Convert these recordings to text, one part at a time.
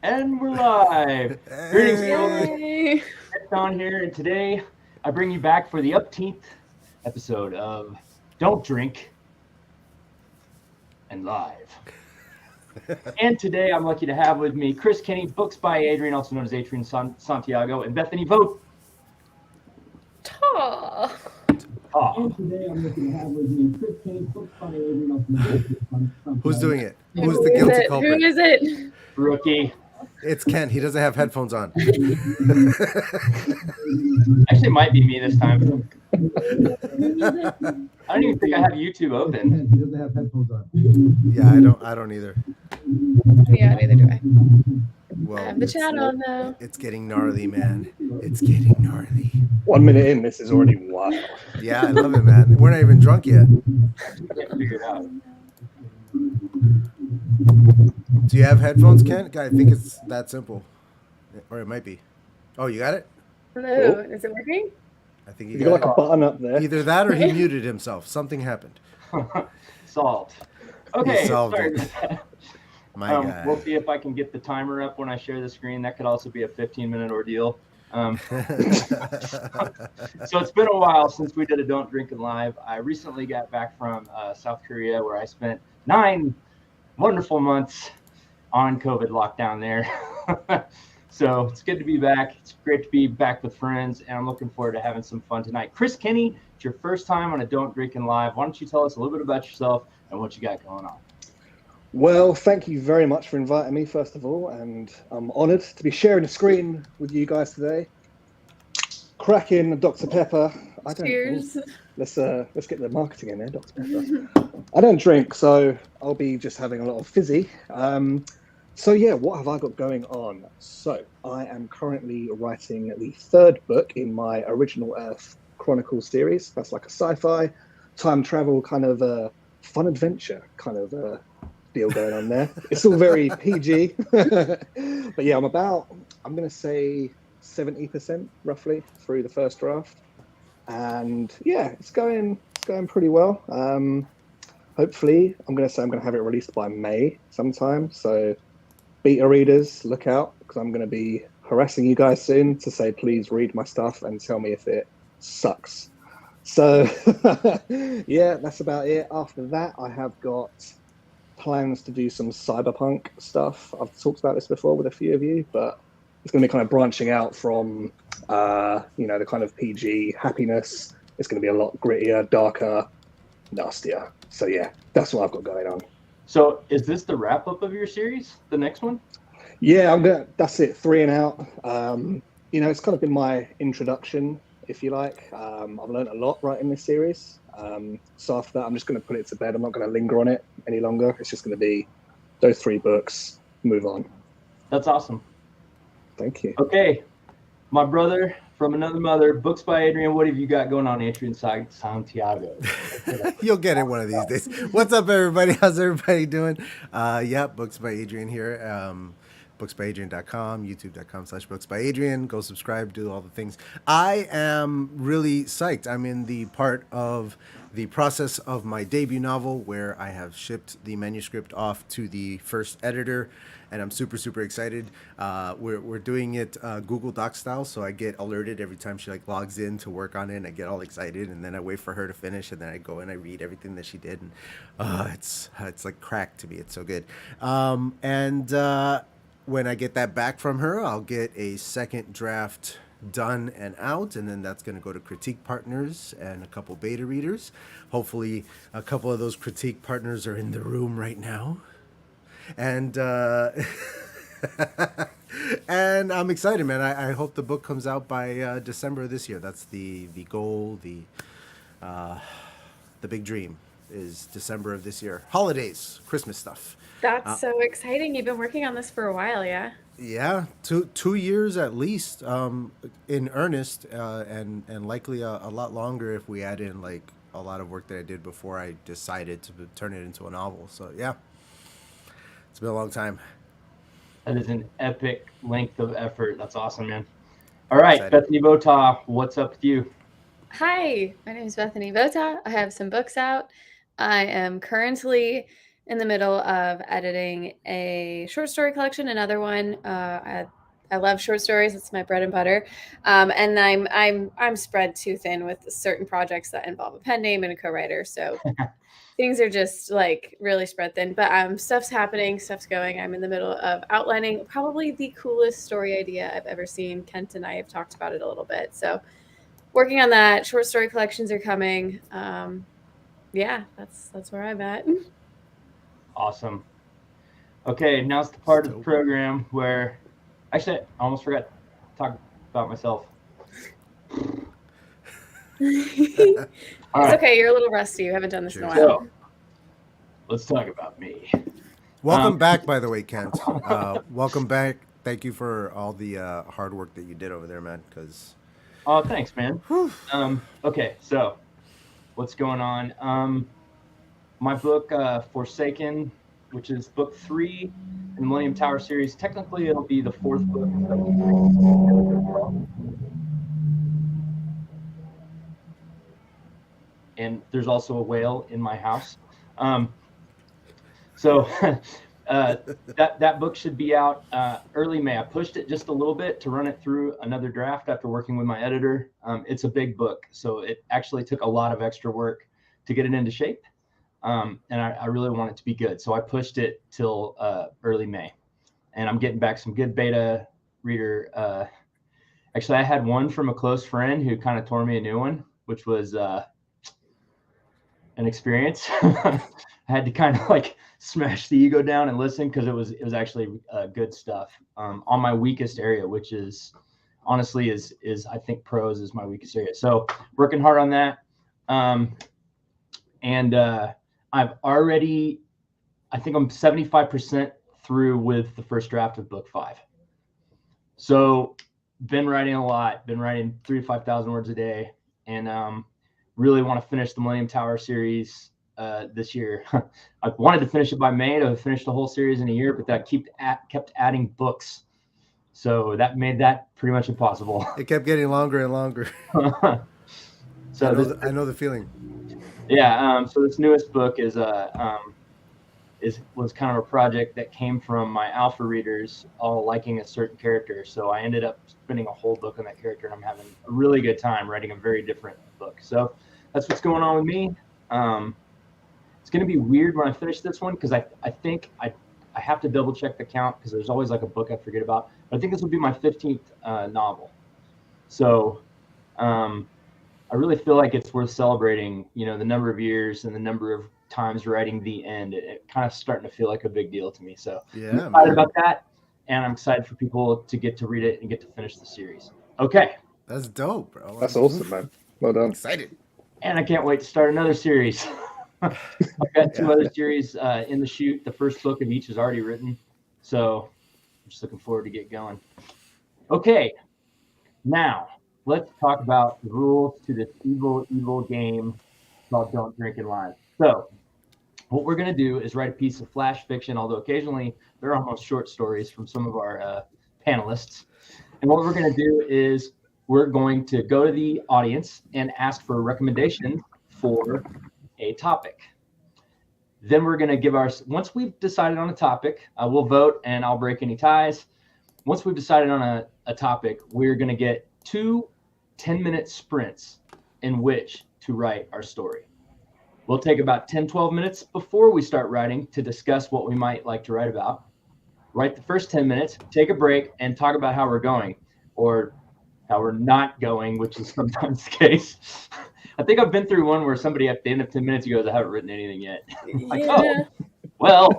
And we're live. Greetings, folks. Yay! Kent Shawn here, and today I bring you back for the upteenth episode of Don't Drink and Live. And today I'm lucky to have with me Chris Kenny, Books by Adrian, also known as Adrian Santiago, and Bethany Votaw. And today I'm lucky to have with me Chris Kenny, Books by Adrian, also known as Adrian Santiago. Who's doing it? Who's the guilty culprit? Who is it? Rookie. It's Kent. He doesn't have headphones on. Actually, it might be me this time. I don't even think I have YouTube open. He doesn't have headphones on. Yeah, I don't either. Yeah, neither do I. Well, I have the chat on though. It's getting gnarly, man. It's getting gnarly. 1 minute in, this is already wild. Yeah, I love it, man. We're not even drunk yet. I can't figure it out. Do you have headphones, Kent? I think it's that simple. Or it might be. Oh, you got it? Hello, is it working? I think You got like a button up there. Either that or he muted himself. Something happened. Solved. Okay, solved sorry it. about that. My God. We'll see if I can get the timer up when I share the screen. That could also be a 15-minute ordeal. So it's been a while since we did a Don't Drink and Live. I recently got back from South Korea, where I spent 9 wonderful months on COVID lockdown there. So it's good to be back. It's great to be back with friends, and I'm looking forward to having some fun tonight. Chris Kenny, it's your first time on a Don't Drink and Live. Why don't you tell us a little bit about yourself and what you got going on? Well, thank you very much for inviting me, first of all, and I'm honoured to be sharing the screen with you guys today. Cracking Dr. Pepper. Cheers. Let's get the marketing in there, Dr. Pepper. I don't drink, so I'll be just having a lot of fizzy. So yeah, what have I got going on? So I am currently writing the 3rd book in my Original Earth Chronicles series. That's like a sci-fi, time travel kind of fun adventure kind of deal going on there. It's all very PG, but yeah, I'm going to say 70% roughly through the first draft, and yeah, it's going pretty well. Hopefully, I'm going to have it released by May sometime. So beta readers, look out, because I'm going to be harassing you guys soon to say please read my stuff and tell me if it sucks. So yeah, that's about it. After that, I have got plans to do some cyberpunk stuff. I've talked about this before with a few of you, but it's going to be kind of branching out from the kind of PG happiness. It's going to be a lot grittier, darker, nastier. So yeah, that's what I've got going on. So is this the wrap up of your series, the next one? Yeah, that's it, 3 and out. It's kind of been my introduction, if you like. I've learned a lot writing this series. So after that, I'm just going to put it to bed. I'm not going to linger on it any longer. It's just going to be those 3 books, move on. That's awesome. Thank you. Okay, my brother from another mother, Books by Adrian. What have you got going on, Adrian Santiago? You'll get it one of these days. What's up, everybody? How's everybody doing? Books by Adrian here. Booksbyadrian.com, youtube.com/booksbyadrian. Go subscribe, do all the things. I am really psyched. I'm in the part of the process of my debut novel where I have shipped the manuscript off to the first editor, and I'm super, super excited. We're doing it Google Doc style, so I get alerted every time she logs in to work on it, and I get all excited, and then I wait for her to finish, and then I go and I read everything that she did, and it's like crack to me. It's so good. When I get that back from her, I'll get a second draft done and out, and then that's going to go to critique partners and a couple beta readers. Hopefully a couple of those critique partners are in the room right now, and and I'm excited, man. I hope the book comes out by December of this year. That's the goal. The big dream is December of this year. Holidays, Christmas stuff. That's so exciting. You've been working on this for a while, yeah? Yeah, 2 years at least, in earnest, and likely a lot longer if we add in a lot of work that I did before I decided to turn it into a novel. So yeah, it's been a long time. That is an epic length of effort. That's awesome, man. All right, Excited. Bethany Votaw, what's up with you? Hi, my name is Bethany Votaw. I have some books out. I am currently in the middle of editing a short story collection, another one. I love short stories; it's my bread and butter. And I'm spread too thin with certain projects that involve a pen name and a co-writer. So things are just like really spread thin. But stuff's happening, stuff's going. I'm in the middle of outlining probably the coolest story idea I've ever seen. Kent and I have talked about it a little bit. So working on that. Short story collections are coming. Yeah, that's where I'm at. Awesome. Okay, now's the part of the program where, actually, I almost forgot to talk about myself. It's okay. You're a little rusty. You haven't done this in a while. So, let's talk about me. Welcome back, by the way, Kent. Welcome back. Thank you for all the hard work that you did over there, man. Oh, thanks, man. Okay, so what's going on? My book, Forsaken, which is book 3 in the Millennium Tower series. Technically, it'll be the 4th book. And there's also a whale in my house. So that book should be out early May. I pushed it just a little bit to run it through another draft after working with my editor. It's a big book, so it actually took a lot of extra work to get it into shape. And I really want it to be good. So I pushed it till early May. And I'm getting back some good beta reader. Actually, I had one from a close friend who kind of tore me a new one, which was an experience. I had to kind of like smash the ego down and listen, because it was actually good stuff on my weakest area, which is honestly is I think prose is my weakest area. So working hard on that. And I've already, I think I'm 75% through with the first draft of book 5. So been writing a lot, been writing 3,000 to 5,000 words a day, and really want to finish the Millennium Tower series this year. I wanted to finish it by May to finish the whole series in a year, but that kept adding books. So that made that pretty much impossible. It kept getting longer and longer. So I know the feeling. Yeah. So this newest book was kind of a project that came from my alpha readers all liking a certain character. So I ended up spending a whole book on that character, and I'm having a really good time writing a very different book. So that's what's going on with me. It's going to be weird when I finish this one, because I think I have to double check the count, because there's always like a book I forget about. But I think this will be my 15th novel. So I really feel like it's worth celebrating, the number of years and the number of times writing the end. It kind of starting to feel like a big deal to me. So yeah, I'm excited about that, and I'm excited for people to get to read it and get to finish the series. Okay. That's dope, bro. That's awesome, man. Well done. Excited. And I can't wait to start another series. I've got 2 other series in the chute. The first book of each is already written. So I'm just looking forward to get going. Okay. Now, let's talk about the rules to this evil, evil game called Don't Drink and Live. So what we're going to do is write a piece of flash fiction, although occasionally they're almost short stories from some of our panelists. And what we're going to do is we're going to go to the audience and ask for a recommendation for a topic. Then we're going to give once we've decided on a topic, we'll vote and I'll break any ties. Once we've decided on a topic, we're going to get 2 10-minute sprints in which to write our story. We'll take about 10-12 minutes before we start writing to discuss what we might like to write about. Write the first 10 minutes, take a break, and talk about how we're going, or how we're not going, which is sometimes the case. I think I've been through one where somebody at the end of 10 minutes goes, I haven't written anything yet. Like, Yeah. oh, well,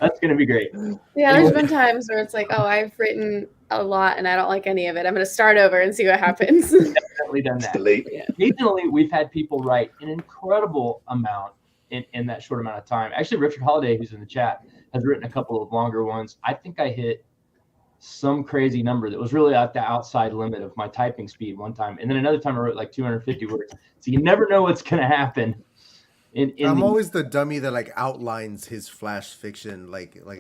that's going to be great. Yeah, there's been times where it's like, oh, I've written a lot and I don't like any of it. I'm going to start over and see what happens. Definitely done that. Delete. Yeah. Occasionally, we've had people write an incredible amount in that short amount of time. Actually, Richard Holiday, who's in the chat, has written a couple of longer ones. I think I hit some crazy number that was really at the outside limit of my typing speed one time. And then another time I wrote like 250 words. So you never know what's going to happen. I'm always the dummy that like outlines his flash fiction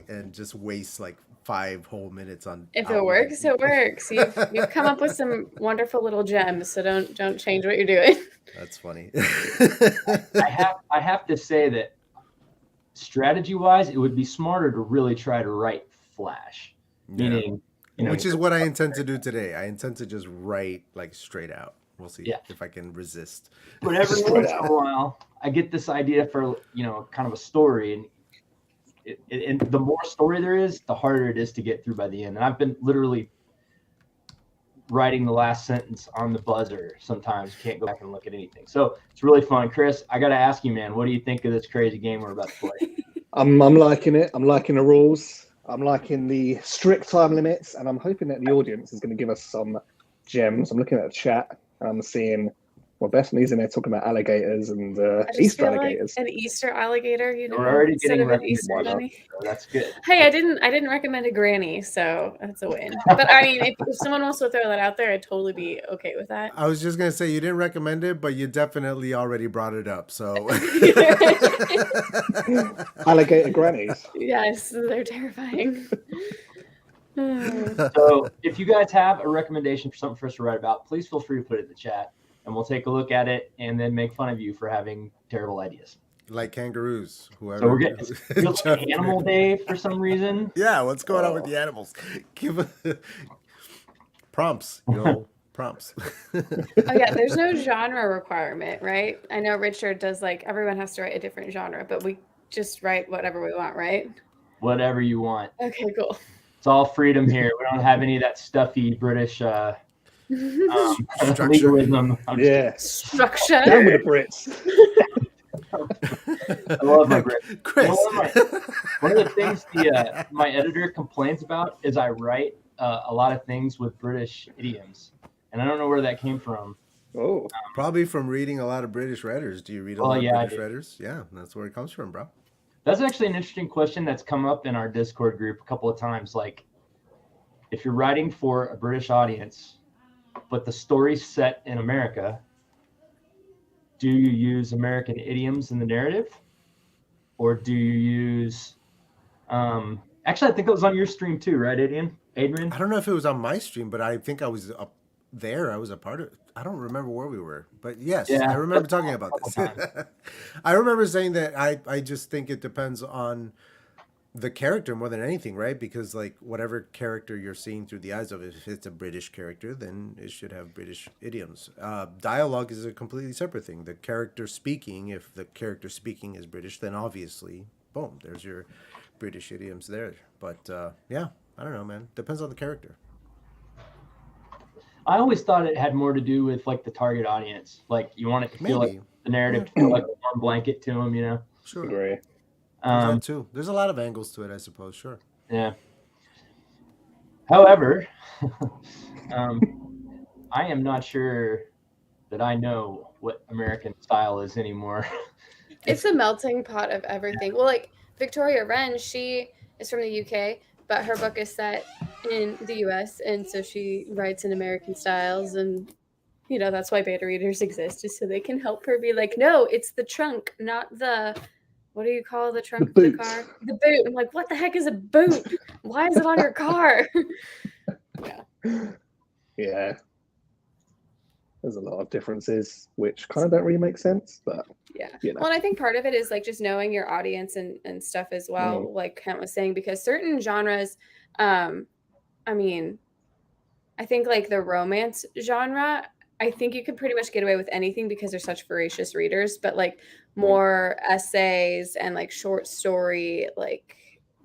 and just wastes like 5 whole minutes on. If it works, it works. You've come up with some wonderful little gems, so don't change what you're doing. That's funny. I have to say that strategy-wise, it would be smarter to really try to write flash, meaning, which is what I intend to do today. I intend to just write like straight out. We'll see if I can resist. But every once in a while, I get this idea for kind of a story, and the more story there is, the harder it is to get through by the end. And I've been literally writing the last sentence on the buzzer. Sometimes you can't go back and look at anything. So it's really fun. Chris, I got to ask you, man, what do you think of this crazy game we're about to play? I'm liking it. I'm liking the rules. I'm liking the strict time limits, and I'm hoping that the audience is going to give us some gems. I'm looking at the chat, and I'm seeing, well, Bethany's in there talking about alligators and Easter alligators. Like an Easter alligator, We're already getting Easter bunny. So that's good. Hey, I didn't recommend a granny, so that's a win. But I mean, if someone wants to throw that out there, I'd totally be okay with that. I was just gonna say you didn't recommend it, but you definitely already brought it up. So Alligator grannies. Yes, they're terrifying. So if you guys have a recommendation for something for us to write about, please feel free to put it in the chat, and we'll take a look at it and then make fun of you for having terrible ideas. Like kangaroos, whoever. So we're getting feels like Animal Day for some reason. Yeah, what's going on with the animals? Give prompts, prompts. Oh yeah, there's no genre requirement, right? I know Richard does, like, everyone has to write a different genre, but we just write whatever we want, right? Whatever you want. Okay, cool. It's all freedom here. We don't have any of that stuffy British legalism. Yeah. Structure. Down with the Brits. I love my Brits. Chris. One of the things my editor complains about is I write a lot of things with British idioms, and I don't know where that came from. Oh, probably from reading a lot of British writers. Do you read a lot of British writers? Yeah, that's where it comes from, bro. That's actually an interesting question that's come up in our Discord group a couple of times. Like, if you're writing for a British audience, but the story's set in America, do you use American idioms in the narrative? Or do you use... actually, I think it was on your stream too, right, Adrian? I don't know if it was on my stream, but I think I was up there. I was a part of it. I don't remember where we were, but yes, I remember talking about this. I remember saying that I just think it depends on the character more than anything, right? Because like whatever character you're seeing through the eyes of, if it's a British character, then it should have British idioms. Dialogue is a completely separate thing. The character speaking, if the character speaking is British, then obviously, boom, there's your British idioms there. But yeah, I don't know, man. Depends on the character. I always thought it had more to do with like the target audience. Like you want it to feel like the narrative to feel like a warm blanket to them, Sure. Agree. That too. There's a lot of angles to it, I suppose. Sure. Yeah. However, I am not sure that I know what American style is anymore. It's a melting pot of everything. Well, like Victoria Wren, she is from the UK, but her book is set in the US, and so she writes in American styles, and that's why beta readers exist, is so they can help her be like, no, it's the trunk, not the, what do you call the trunk of the car? The boot. I'm like, what the heck is a boot? Why is it on your car? Yeah. There's a lot of differences which kind of don't really make sense, but Well, and I think part of it is like just knowing your audience and stuff as well, like Kent was saying, because certain genres, I mean, I think like the romance genre, I think you could pretty much get away with anything because they're such voracious readers, but like more essays and like short story like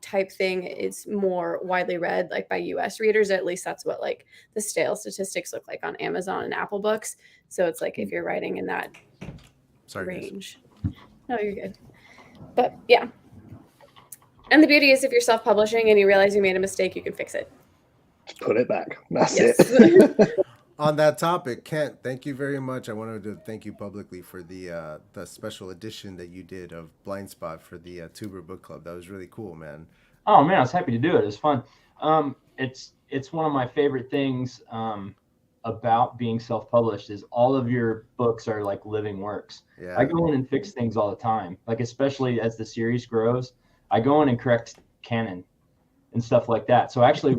type thing is more widely read like by US readers. At least that's what like the stale statistics look like on Amazon and Apple Books. So it's like if you're writing in that range. No, you're good. But yeah. And the beauty is if you're self-publishing and you realize you made a mistake, you can fix it. Just put it back. That's it. On that topic, Kent, thank you very much. I wanted to thank you publicly for the special edition that you did of Blind Spot for the Tuber Book Club. That was really cool, man. Oh man, I was happy to do it. It was fun. It's one of my favorite things about being self-published is all of your books are like living works. Yeah. I go in and fix things all the time. Like especially as the series grows, I go in and correct canon and stuff like that. So actually.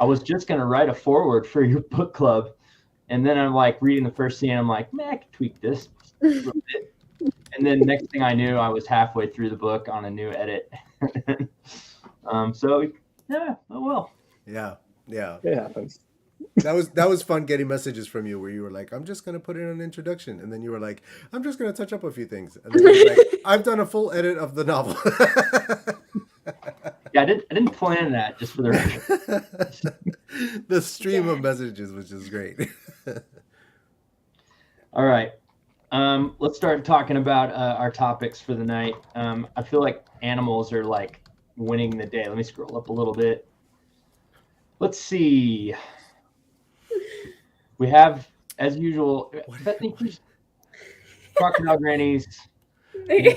I was just going to write a foreword for your book club. And then I'm like reading the first scene. I'm like, man, I can tweak this a little bit. And then next thing I knew, I was halfway through the book on a new edit. So yeah, oh well. Yeah. It happens. That was fun getting messages from you where you were like, I'm just gonna put in an introduction, and then you were like, I'm just gonna touch up a few things, and then you were like, I've done a full edit of the novel. Yeah, I didn't plan that, just for the record. The stream of messages was just great. All right. Let's start talking about our topics for the night. I feel like animals are like winning the day. Let me scroll up a little bit. Let's see. We have, as usual, Bethany, please. Crocodile grannies. You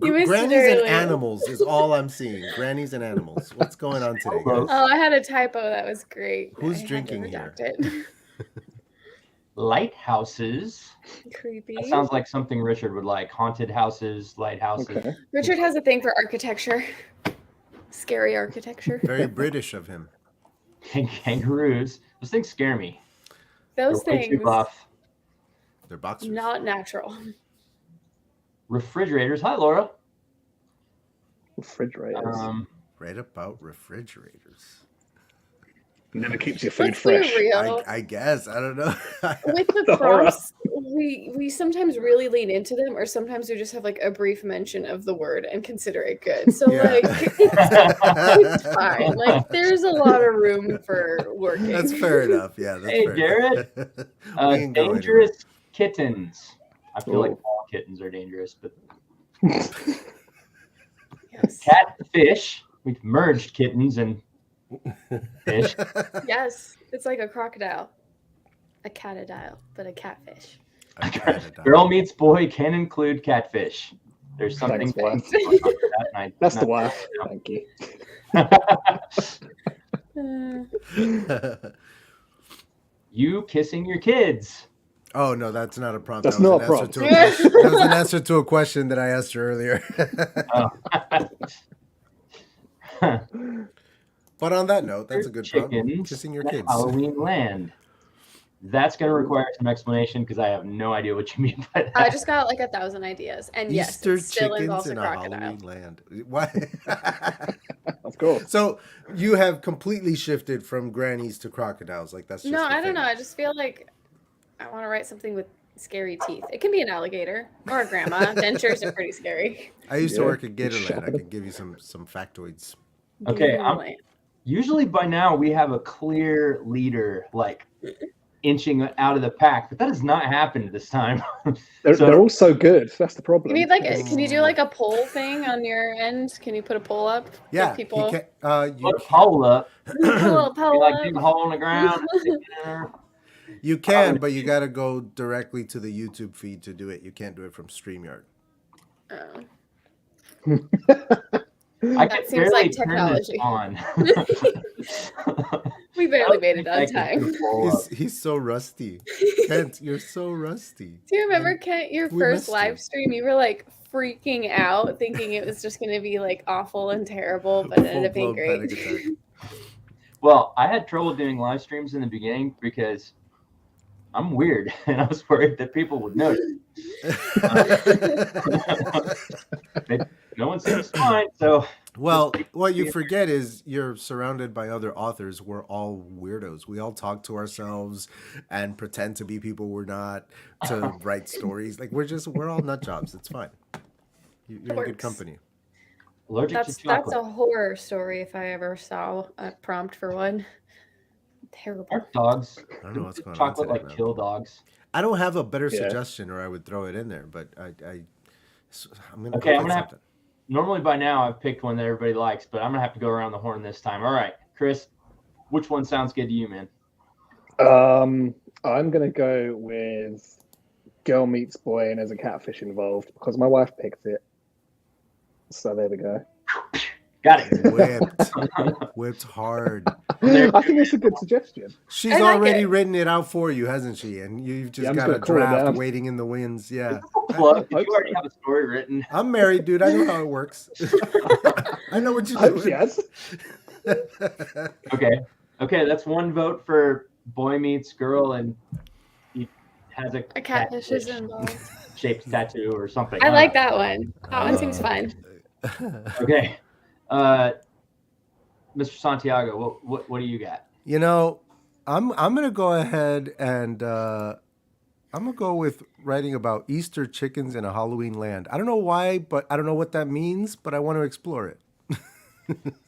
missed Grannies it and earlier. animals is all I'm seeing. Grannies and animals. What's going on today, guys? Oh, I had a typo. That was great. Who's I had to drinking here? redact it. Lighthouses. Creepy. That sounds like something Richard would like. Haunted houses, lighthouses. Okay. Richard has a thing for architecture. Scary architecture. Very British of him. Kangaroos. Those things scare me. Those They're way too things, buff. They're boxers. not natural. Refrigerators. Hi, Laura. Refrigerators. Right about refrigerators. Never keeps your food Let's fresh. be real. I guess. I don't know. With the prompts, we sometimes really lean into them, or sometimes we just have like a brief mention of the word and consider it good. So Yeah. like it's fine. Like there's a lot of room for working. That's fair enough. Yeah, that's Hey, fair Garrett. enough. We can go Dangerous kittens. I feel like Oh. all kittens are dangerous, but Yes. catfish. We've merged kittens and fish. Yes. It's like a crocodile. A catadile, but a catfish. Girl meets boy can include catfish. There's something. Thanks, wife. that, and I- That's the not- wife. Thank you. You kissing your kids. Oh no, that's not a prompt. That's That was not a an prompt. answer to that was an answer to a question that I asked her earlier. But on that note, that's a good prompt. Chickens. Kissing your at kids. Halloween land. That's going to require some explanation because I have no idea what you mean by that. I just got like 1,000 ideas. And yes, Easter it still chickens involves a in a crocodile. Halloween land. What? Of course. So you have completely shifted from grannies to crocodiles. Like that's just No, the I don't thing. know. I just feel like I want to write something with scary teeth. It can be an alligator or a grandma. Dentures are pretty scary. I used to Yeah. work at Gatorland. I could give you some factoids. Okay, Definitely. Usually by now we have a clear leader, like inching out of the pack, but that has not happened this time. They're, So- they're all so good. That's the You problem. need like can you do like a poll thing on your end? Can you put a poll up? Give Yeah, people you can. You, Put a poll up, poll, be poll like up. dig a hole in the ground. you can, but you got to go directly to the YouTube feed to do it. You can't do it from StreamYard. Oh. I That can seems barely like turn this technology. on. We barely made it I on can time. put a poll up. He's so rusty. Kent, you're so rusty. Do you remember, Kent, your We first missed you. live stream? You were like freaking out, thinking it was just going to be like awful and terrible, but it ended up being Full-blown great. panic attack. Well, I had trouble doing live streams in the beginning because I'm weird and I was worried that people would notice. No one seems fine, so Well, what you forget is you're surrounded by other authors. We're all weirdos. We all talk to ourselves and pretend to be people we're not to write stories. Like we're all nut jobs. It's fine. You're in good Works. company. allergic That's to chocolate. a horror story if I ever saw a prompt for one. Terrible. Aren't dogs. I don't know what's going on Chocolate today, like man. kill dogs. I don't have a better Yeah. suggestion, or I would throw it in there. But I'm gonna Okay, go I'm with gonna have something. Normally by now I've picked one that everybody likes, but I'm gonna have to go around the horn this time. All right, Chris, which one sounds good to you, man? I'm gonna go with girl meets boy and there's a catfish involved because my wife picked it. So there we go. Got it. Whipped hard. I think it's a good suggestion. She's I like already it. written it out for you, hasn't she? And you've just Yeah, I'm just got a gonna call it draft down. waiting in the winds. Yeah. Plug. Did hope you already so. have a story written? I'm married, dude. I know how it works. I know what I you're hope she doing. has. Okay. Okay, that's one vote for boy meets girl, and has a catfish is involved. shaped tattoo or something. I like that one. That one seems fun. Okay. Mr. Santiago, what do you got? You know, I'm gonna go ahead and I'm gonna go with writing about Easter chickens in a Halloween land. I don't know why, but I don't know what that means, but I want to explore it.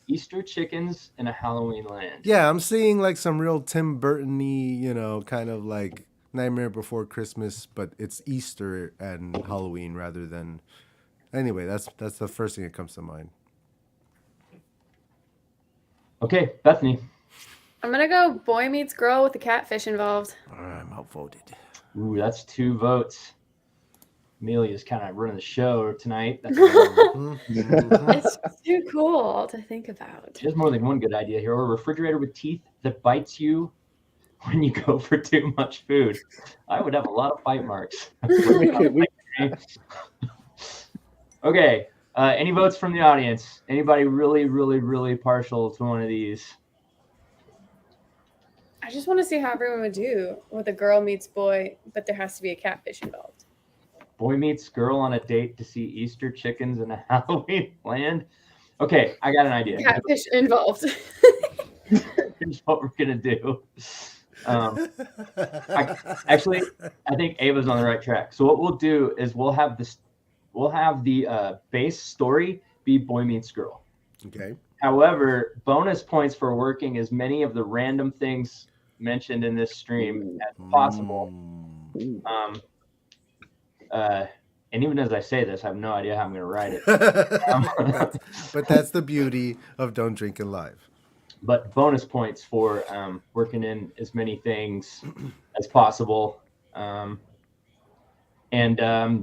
Easter chickens in a Halloween land. Yeah, I'm seeing like some real Tim Burton-y, kind of like Nightmare Before Christmas, but it's Easter and Halloween rather than. Anyway, that's the first thing that comes to mind. Okay, Bethany. I'm gonna go boy meets girl with the catfish involved. I'm outvoted. Ooh, that's 2 votes. Amelia's kind of running the show tonight. That's It's too cool to think about. There's more than one good idea here. Or a refrigerator with teeth that bites you when you go for too much food. I would have a lot of bite marks. Okay. Any votes from the audience? Anybody really, really, really partial to one of these? I just want to see how everyone would do with a girl meets boy, but there has to be a catfish involved. Boy meets girl on a date to see Easter chickens in a Halloween land. Okay, I got an idea. Catfish involved. Here's what we're gonna do. I think Ava's on the right track. So what we'll do is we'll have the base story be boy meets girl. Okay. However, bonus points for working as many of the random things mentioned in this stream as possible. And even as I say this, I have no idea how I'm going to write it. But that's the beauty of Don't Drink and Live. But bonus points for working in as many things as possible. And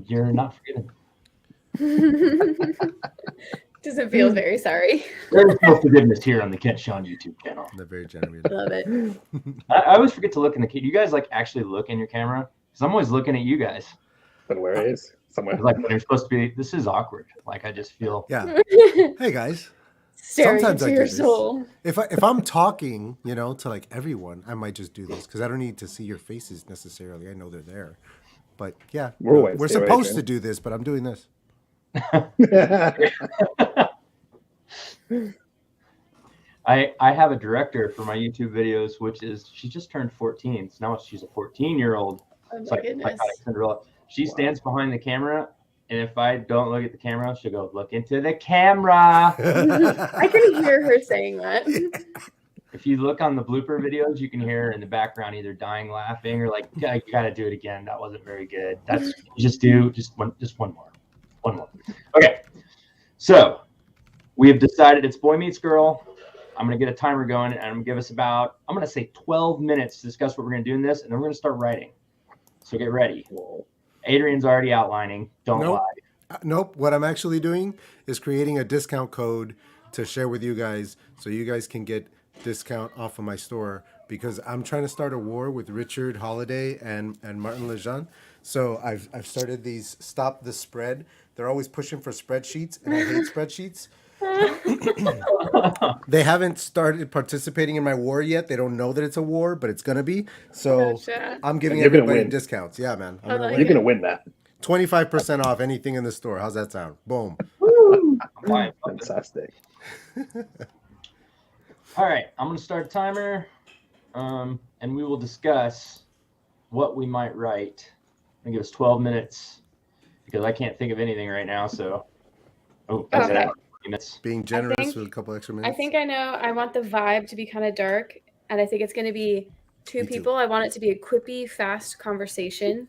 you're not forgetting. Doesn't feel very sorry. There's no forgiveness here on the Kent Shawn YouTube channel. They're very generous. Love it. I always forget to look in the camera. You guys like actually look in your camera? Because I'm always looking at you guys. But where it is? Somewhere. Like when you're supposed to be, this is awkward. Like I just feel. Yeah. Hey guys. Staring Sometimes into I your do this. soul. If I'm talking, to like everyone, I might just do this because I don't need to see your faces necessarily. I know they're there. But yeah, we're supposed to do this, but I'm doing this. I have a director for my YouTube videos, which is she just turned 14. So now she's a 14-year-old. Oh my goodness. Cinderella. She stands behind the camera, and if I don't look at the camera, she'll go, "Look into the camera." I can hear her saying that. If you look on the blooper videos, you can hear her in the background either dying laughing or like, "You gotta do it again. That wasn't very good." That's just one more. Okay. So we have decided it's boy meets girl. I'm going to get a timer going, and I'm going to give us about, I'm going to say 12 minutes to discuss what we're going to do in this, and then we're going to start writing. So get ready. Adrian's already outlining. Don't lie. Nope. What I'm actually doing is creating a discount code to share with you guys so you guys can get discount off of my store because I'm trying to start a war with Richard Holiday and Martin Lejeune. So I've started these Stop the Spread. They're always pushing for spreadsheets, and I hate spreadsheets. They haven't started participating in my war yet. They don't know that it's a war, but it's gonna be. So I'm giving everybody discounts. Yeah, man. You're gonna win that. 25% off anything in the store. How's that sound? Boom. Fantastic. All right, I'm gonna start a timer, and we will discuss what we might write. I'm gonna give us 12 minutes because I can't think of anything right now. So, Okay. Minutes. Being generous with a couple extra minutes. I think I know. I want the vibe to be kind of dark, and I think it's going to be two people. I want it to be a quippy, fast conversation.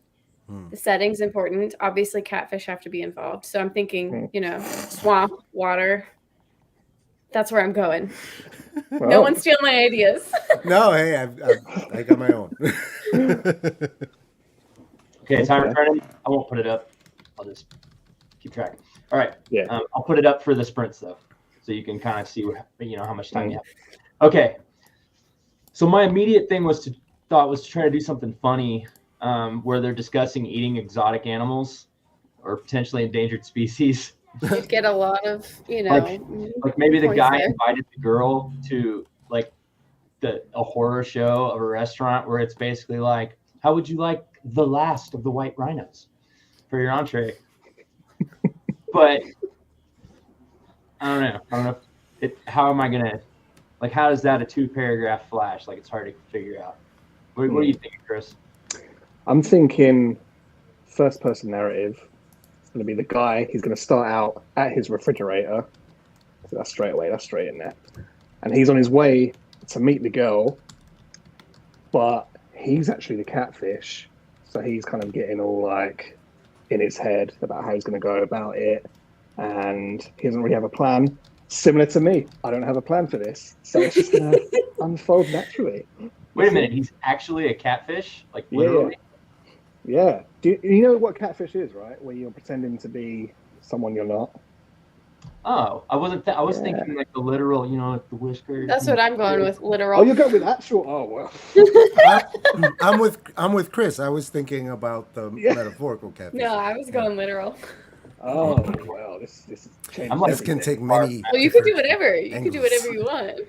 The setting's important. Obviously, catfish have to be involved. So I'm thinking, swamp, water. That's where I'm going. Well, no one steal my ideas. No, hey, I got my own. Okay, timer turning. I won't put it up. I'll just keep track. All right. Yeah. I'll put it up for the sprints though, so you can kind of see how much time you have. Okay. So my immediate thing was to try to do something funny, where they're discussing eating exotic animals or potentially endangered species. You'd get a lot of, like maybe the guy invited the girl to like a horror show of a restaurant where it's basically like, how would you like the last of the white rhinos for your entree? But I don't know. How am I gonna, like, how is that a 2-paragraph flash? Like, it's hard to figure out. What do you think, Chris? I'm thinking first-person narrative. It's going to be the guy. He's going to start out at his refrigerator. So that's straight away. That's straight in there. And he's on his way to meet the girl, but he's actually the catfish. So he's kind of getting all like in his head about how he's going to go about it, and he doesn't really have a plan. Similar to me, I don't have a plan for this, so it's just going to unfold naturally. Wait a minute, he's actually a catfish? Like, literally? Yeah. Do you know what catfish is, right? Where you're pretending to be someone you're not. Oh, I wasn't. I was thinking like the literal, you know, like the whisker. That's what I'm going with, literal. Oh, you're going with actual. Oh well. I'm with Chris. I was thinking about the metaphorical catfish. No, I was going literal. Oh well, this is changing. This can take many. Well, you can do whatever. You can do whatever you want.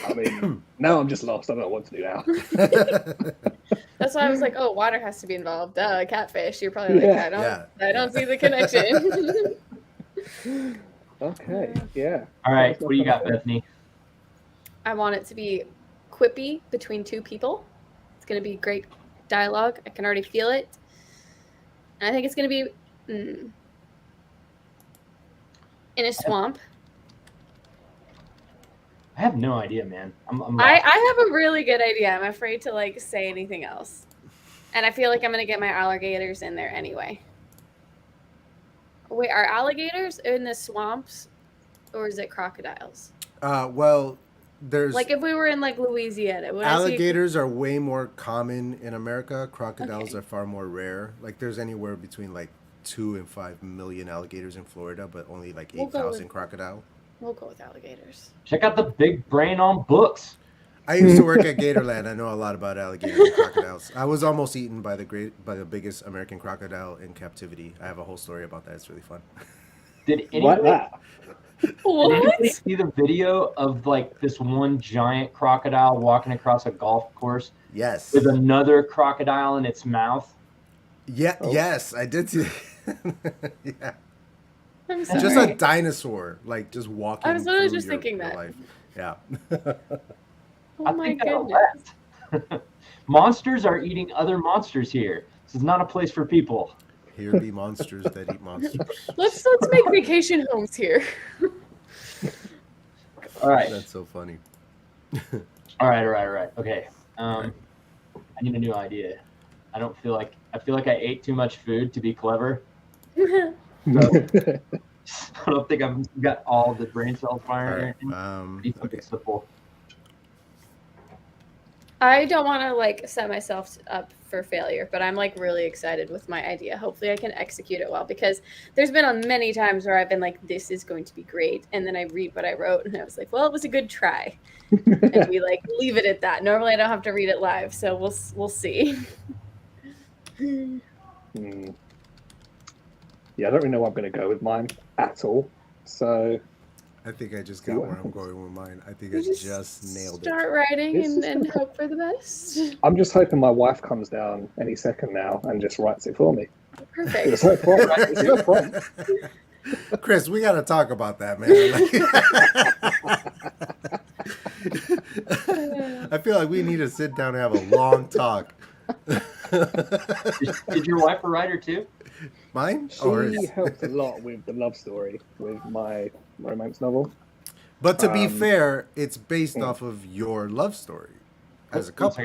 I mean, now I'm just lost. I don't know what to do now. That's why I was like, oh, water has to be involved. Catfish. You're probably like, I don't see the connection. Okay, yeah. All right, what do you got, Bethany? I want it to be quippy between two people. It's going to be great dialogue. I can already feel it. And I think it's going to be in a swamp. I have no idea, man. I have a really good idea. I'm afraid to like say anything else. And I feel like I'm going to get my alligators in there anyway. Wait, are alligators in the swamps or is it crocodiles? Well, there's like if we were in like Louisiana, alligators are way more common in America. Crocodiles are far more rare. Like there's anywhere between like 2 and 5 million alligators in Florida, but only like 8,000 crocodile. We'll go with alligators. Check out the big brain on books. I used to work at Gatorland. I know a lot about alligators and crocodiles. I was almost eaten by the biggest American crocodile in captivity. I have a whole story about that. It's really fun. Did anybody see the video of like this one giant crocodile walking across a golf course? Yes. With another crocodile in its mouth? Yeah. Oh. Yes, I did see. Yeah. I'm sorry. Just a dinosaur, like just walking. I was literally just thinking that. Life. Yeah. Oh my goodness. Monsters are eating other monsters here. This is not a place for people. Here be monsters that eat monsters. Let's make vacation homes here. All right. That's so funny. All right. Okay. I need a new idea. I feel like I ate too much food to be clever. So, I don't think I've got all the brain cells firing. Okay. Simple. I don't want to like set myself up for failure, but I'm like really excited with my idea. Hopefully I can execute it well, because there's been many times where I've been like, this is going to be great. And then I read what I wrote and I was like, well, it was a good try. And we like leave it at that. Normally I don't have to read it live. So we'll see. Yeah, I don't really know what I'm going to go with mine at all. So I think I just got where I'm going with mine. I think I just nailed it. Start writing and hope for the best. I'm just hoping my wife comes down any second now and just writes it for me. Perfect. It's no problem. It's no problem. Chris, we got to talk about that, man. I feel like we need to sit down and have a long talk. Is your wife a writer too? Mine? She helped a lot with the love story with my romance novel. But to be fair, it's based off of your love story as a couple.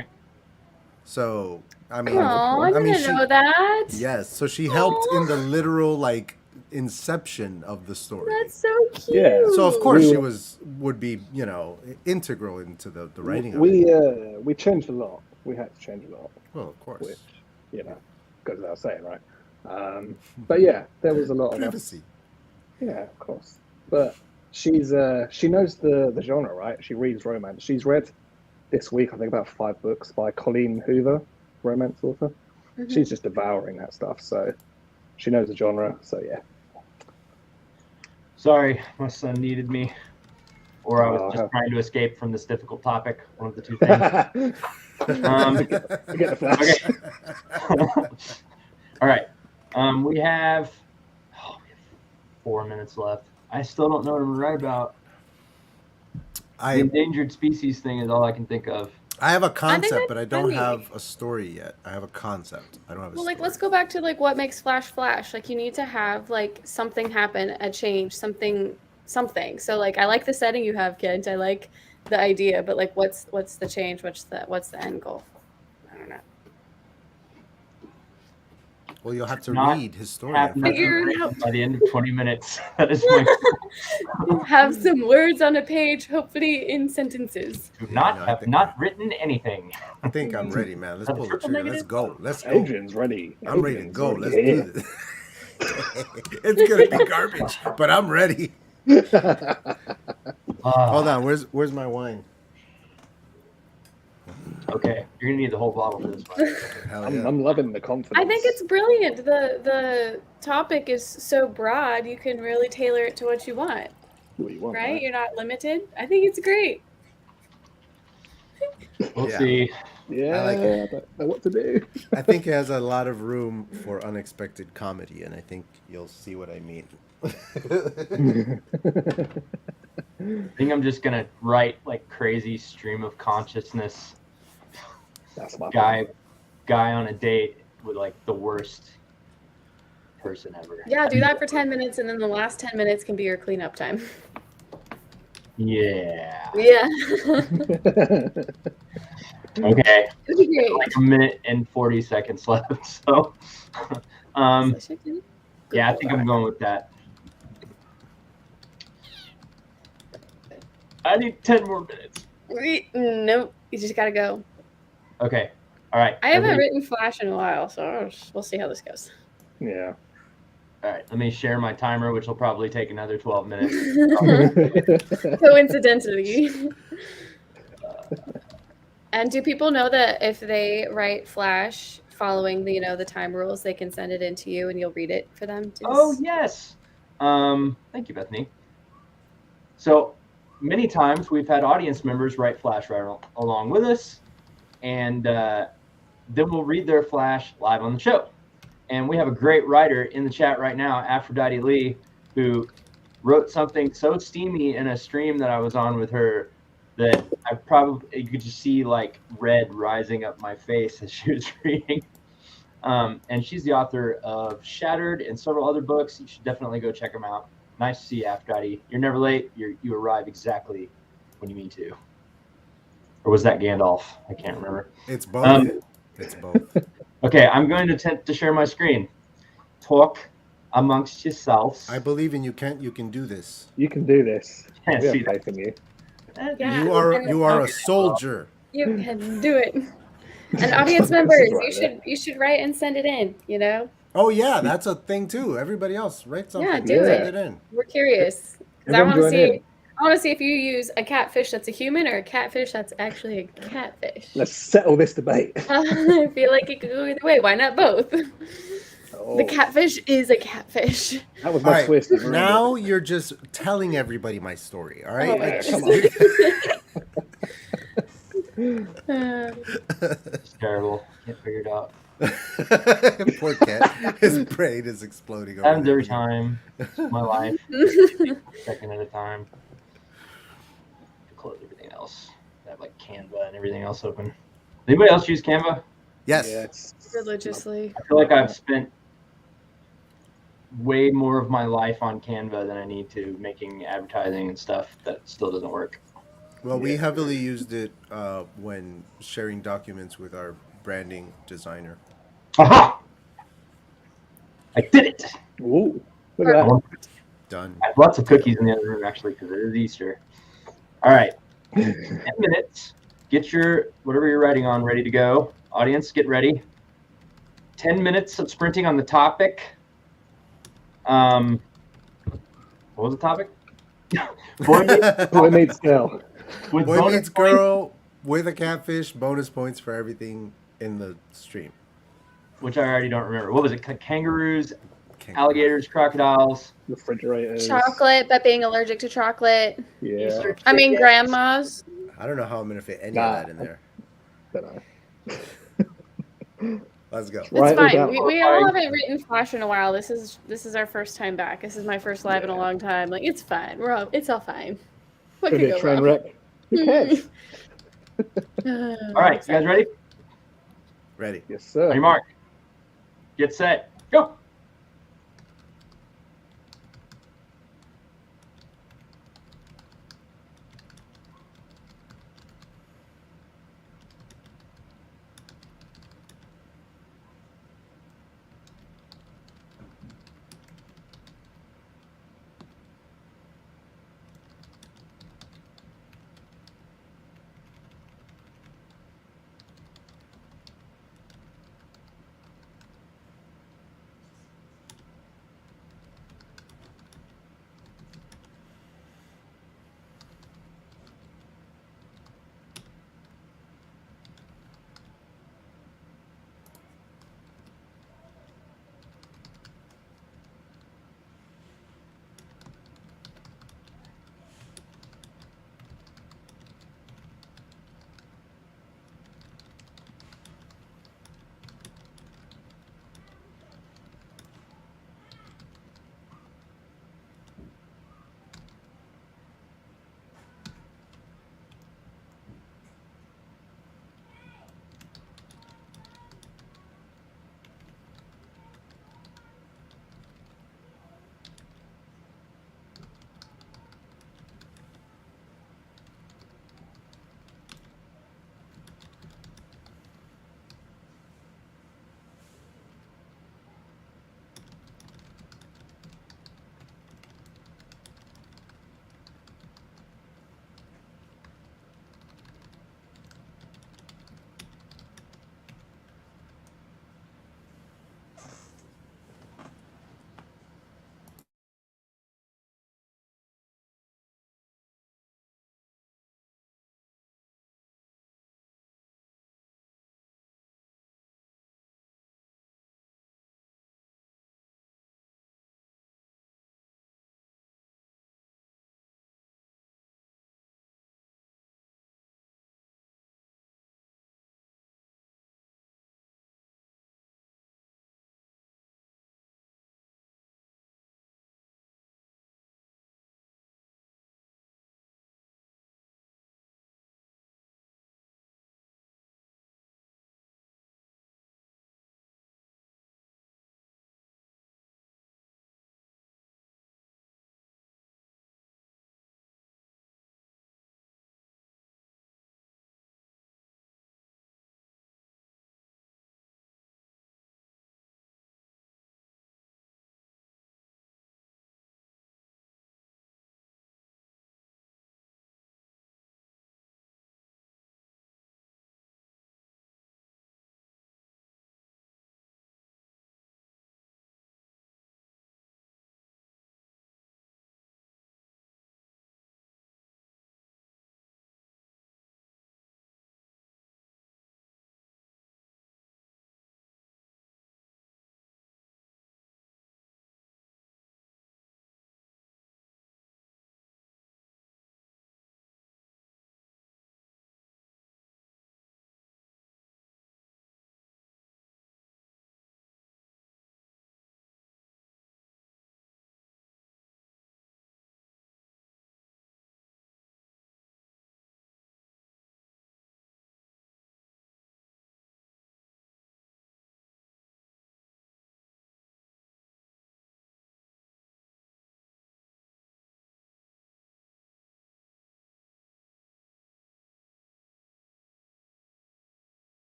So, I mean, I didn't know that. Yes, so she helped in the literal like inception of the story. That's so cute. Yeah. So of course she would be, integral into the writing of it. We changed a lot. We had to change a lot. Well, of course. Which, goes without saying, right? But yeah, there was a lot of privacy. Yeah, of course. But she knows the genre, right? She reads romance. She's read this week, I think, about 5 books by Colleen Hoover, romance author. Mm-hmm. She's just devouring that stuff, so she knows the genre. So yeah. Sorry, my son needed me. or I was just trying to escape from this difficult topic. One of the two things. Forget the flash. Okay. All right. We have 4 minutes left. I still don't know what I'm going to write about. The endangered species thing is all I can think of. I have a concept, but I don't funny. have a story yet. I have a concept. I don't have a story. Well, like, let's go back to, like, what makes Flash. Like, you need to have, like, something happen, a change, something. So, like, I like the setting you have, Kent. I like the idea, but, like, what's the change? What's the end goal? I don't know. Well, you'll have to read his story. Figure it out by the end of 20 minutes. That is my have some words on a page, hopefully in sentences. Have not written anything. I think I'm ready, man. Let's pull the trigger. Let's go. Let's go. Adrian's ready. I'm ready to go. Let's do this. It's gonna be garbage, but I'm ready. Hold on. Where's my wine? Okay, you're gonna need the whole bottle for this one. I'm loving the confidence. I think it's brilliant. The topic is so broad, you can really tailor it to what you want. What you want, right? You're not limited. I think it's great. We'll see. Yeah, I like it. I don't know what to do. I think it has a lot of room for unexpected comedy, and I think you'll see what I mean. I think I'm just gonna write like crazy stream of consciousness. That's my guy on a date with like the worst person ever. Yeah, do that for 10 minutes, and then the last 10 minutes can be your cleanup time. Yeah. Yeah. Okay. It'd be great. Like 1 minute and 40 seconds left. So, yeah, I think I'm going with that. I need 10 more minutes. Nope, you just gotta go. Okay. All right. I haven't written Flash in a while, so we'll see how this goes. Yeah. All right. Let me share my timer, which will probably take another 12 minutes. Coincidentally. And do people know that if they write Flash following the time rules, they can send it in to you and you'll read it for them? Oh, yes. Thank you, Bethany. So many times we've had audience members write Flash right along with us, and then we'll read their Flash live on the show. And we have a great writer in the chat right now, Aphrodite Lee, who wrote something so steamy in a stream that I was on with her that you could just see like red rising up my face as she was reading. And she's the author of Shattered and several other books. You should definitely go check them out. Nice to see you, Aphrodite. You're never late. You arrive exactly when you mean to. Or was that Gandalf? I can't remember. It's both. It's both. Okay, I'm going to attempt to share my screen. Talk amongst yourselves. I believe in you, Kent. You can do this. You can do this. Can't We have see that. faith in you. Yeah, You are a soldier. You can do it. And audience members, you should write and send it in, Oh yeah, that's a thing too. Everybody else, write something. Yeah, do Send it. it in. We're curious. 'Cause I want to see if you use a catfish that's a human or a catfish that's actually a catfish. Let's settle this debate. I feel like it could go either way. Why not both? Oh, The catfish is a catfish. that was All my right, twist. now you're just telling everybody my story. All right. Oh my Like, Come on. It's terrible. Can't figure it out. Poor cat. His brain is exploding. over Happens there. every time. It's my life. Second at a time. Close everything else. I have like Canva and everything else open. Anybody else use Canva? Yes. Yeah, it's Religiously. I feel like I've spent way more of my life on Canva than I need to making advertising and stuff that still doesn't work. Well, we heavily used it when sharing documents with our branding designer. Aha! I did it! Ooh, look at that. Done. I have lots of cookies in the other room actually because it is Easter. All right. 10 minutes. Get your whatever you're writing on ready to go. Audience, get ready. 10 minutes of sprinting on the topic. What was the topic? Boy meets girl. With Boy bonus meets girl with a catfish. Bonus points for everything in the stream. which I already don't remember. What was it? Kangaroos alligators, crocodiles, refrigerators, Chocolate, but being allergic to chocolate. Yeah, Easter I mean, chickens. grandma's. I don't know how I'm gonna fit any Nah. of that in there. don't know. Let's go. It's Write it fine. down. We all haven't written Flash in a while. This is our first time back. This is my first live in a long time. Like, it's fine. It's all fine. What Could could be a go train wrong? wreck. Who cares? All right, you guys ready? Ready. Yes, sir. On your mark. Get set. Go.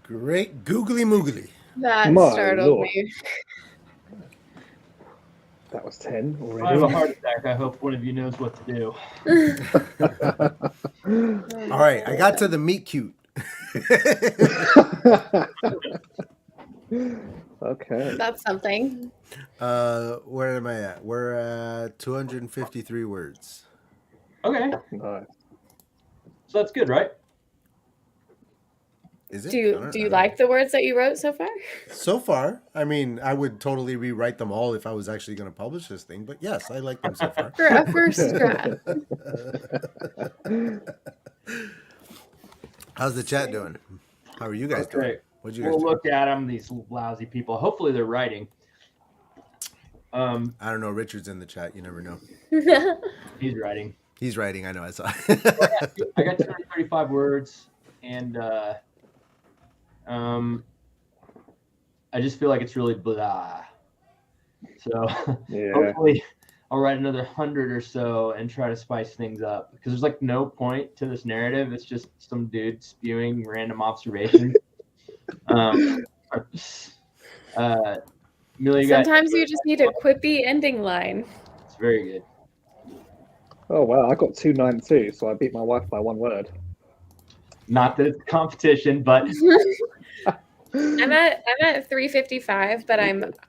Great googly moogly. That My startled Lord. me. That was 10 If I have a already. heart attack, I hope one of you knows what to do. All right, I got to the meet cute. Okay. That's something. Where am I at? We're at 253 words. Okay, Nice. so that's good, right? Is it? Do you like the words that you wrote so far? So far, I mean, I would totally rewrite them all if I was actually going to publish this thing. But yes, I like them so far. For a first draft. How's the chat doing? How are you guys doing? Okay. What'd you guys We'll do? look at them, these lousy people. Hopefully they're writing. I don't know. Richard's in the chat. You never know. He's writing. He's writing. I know. I saw. I got 235 words, and I just feel like it's really blah. So Yeah. hopefully I'll write another 100 or so and try to spice things up, because there's like no point to this narrative. It's just some dude spewing random observations. Amelia, Sometimes you just need a quippy ending line. it's very good. Oh, wow. I got 292, so I beat my wife by 1 word. Not that it's competition, but I'm at 355, but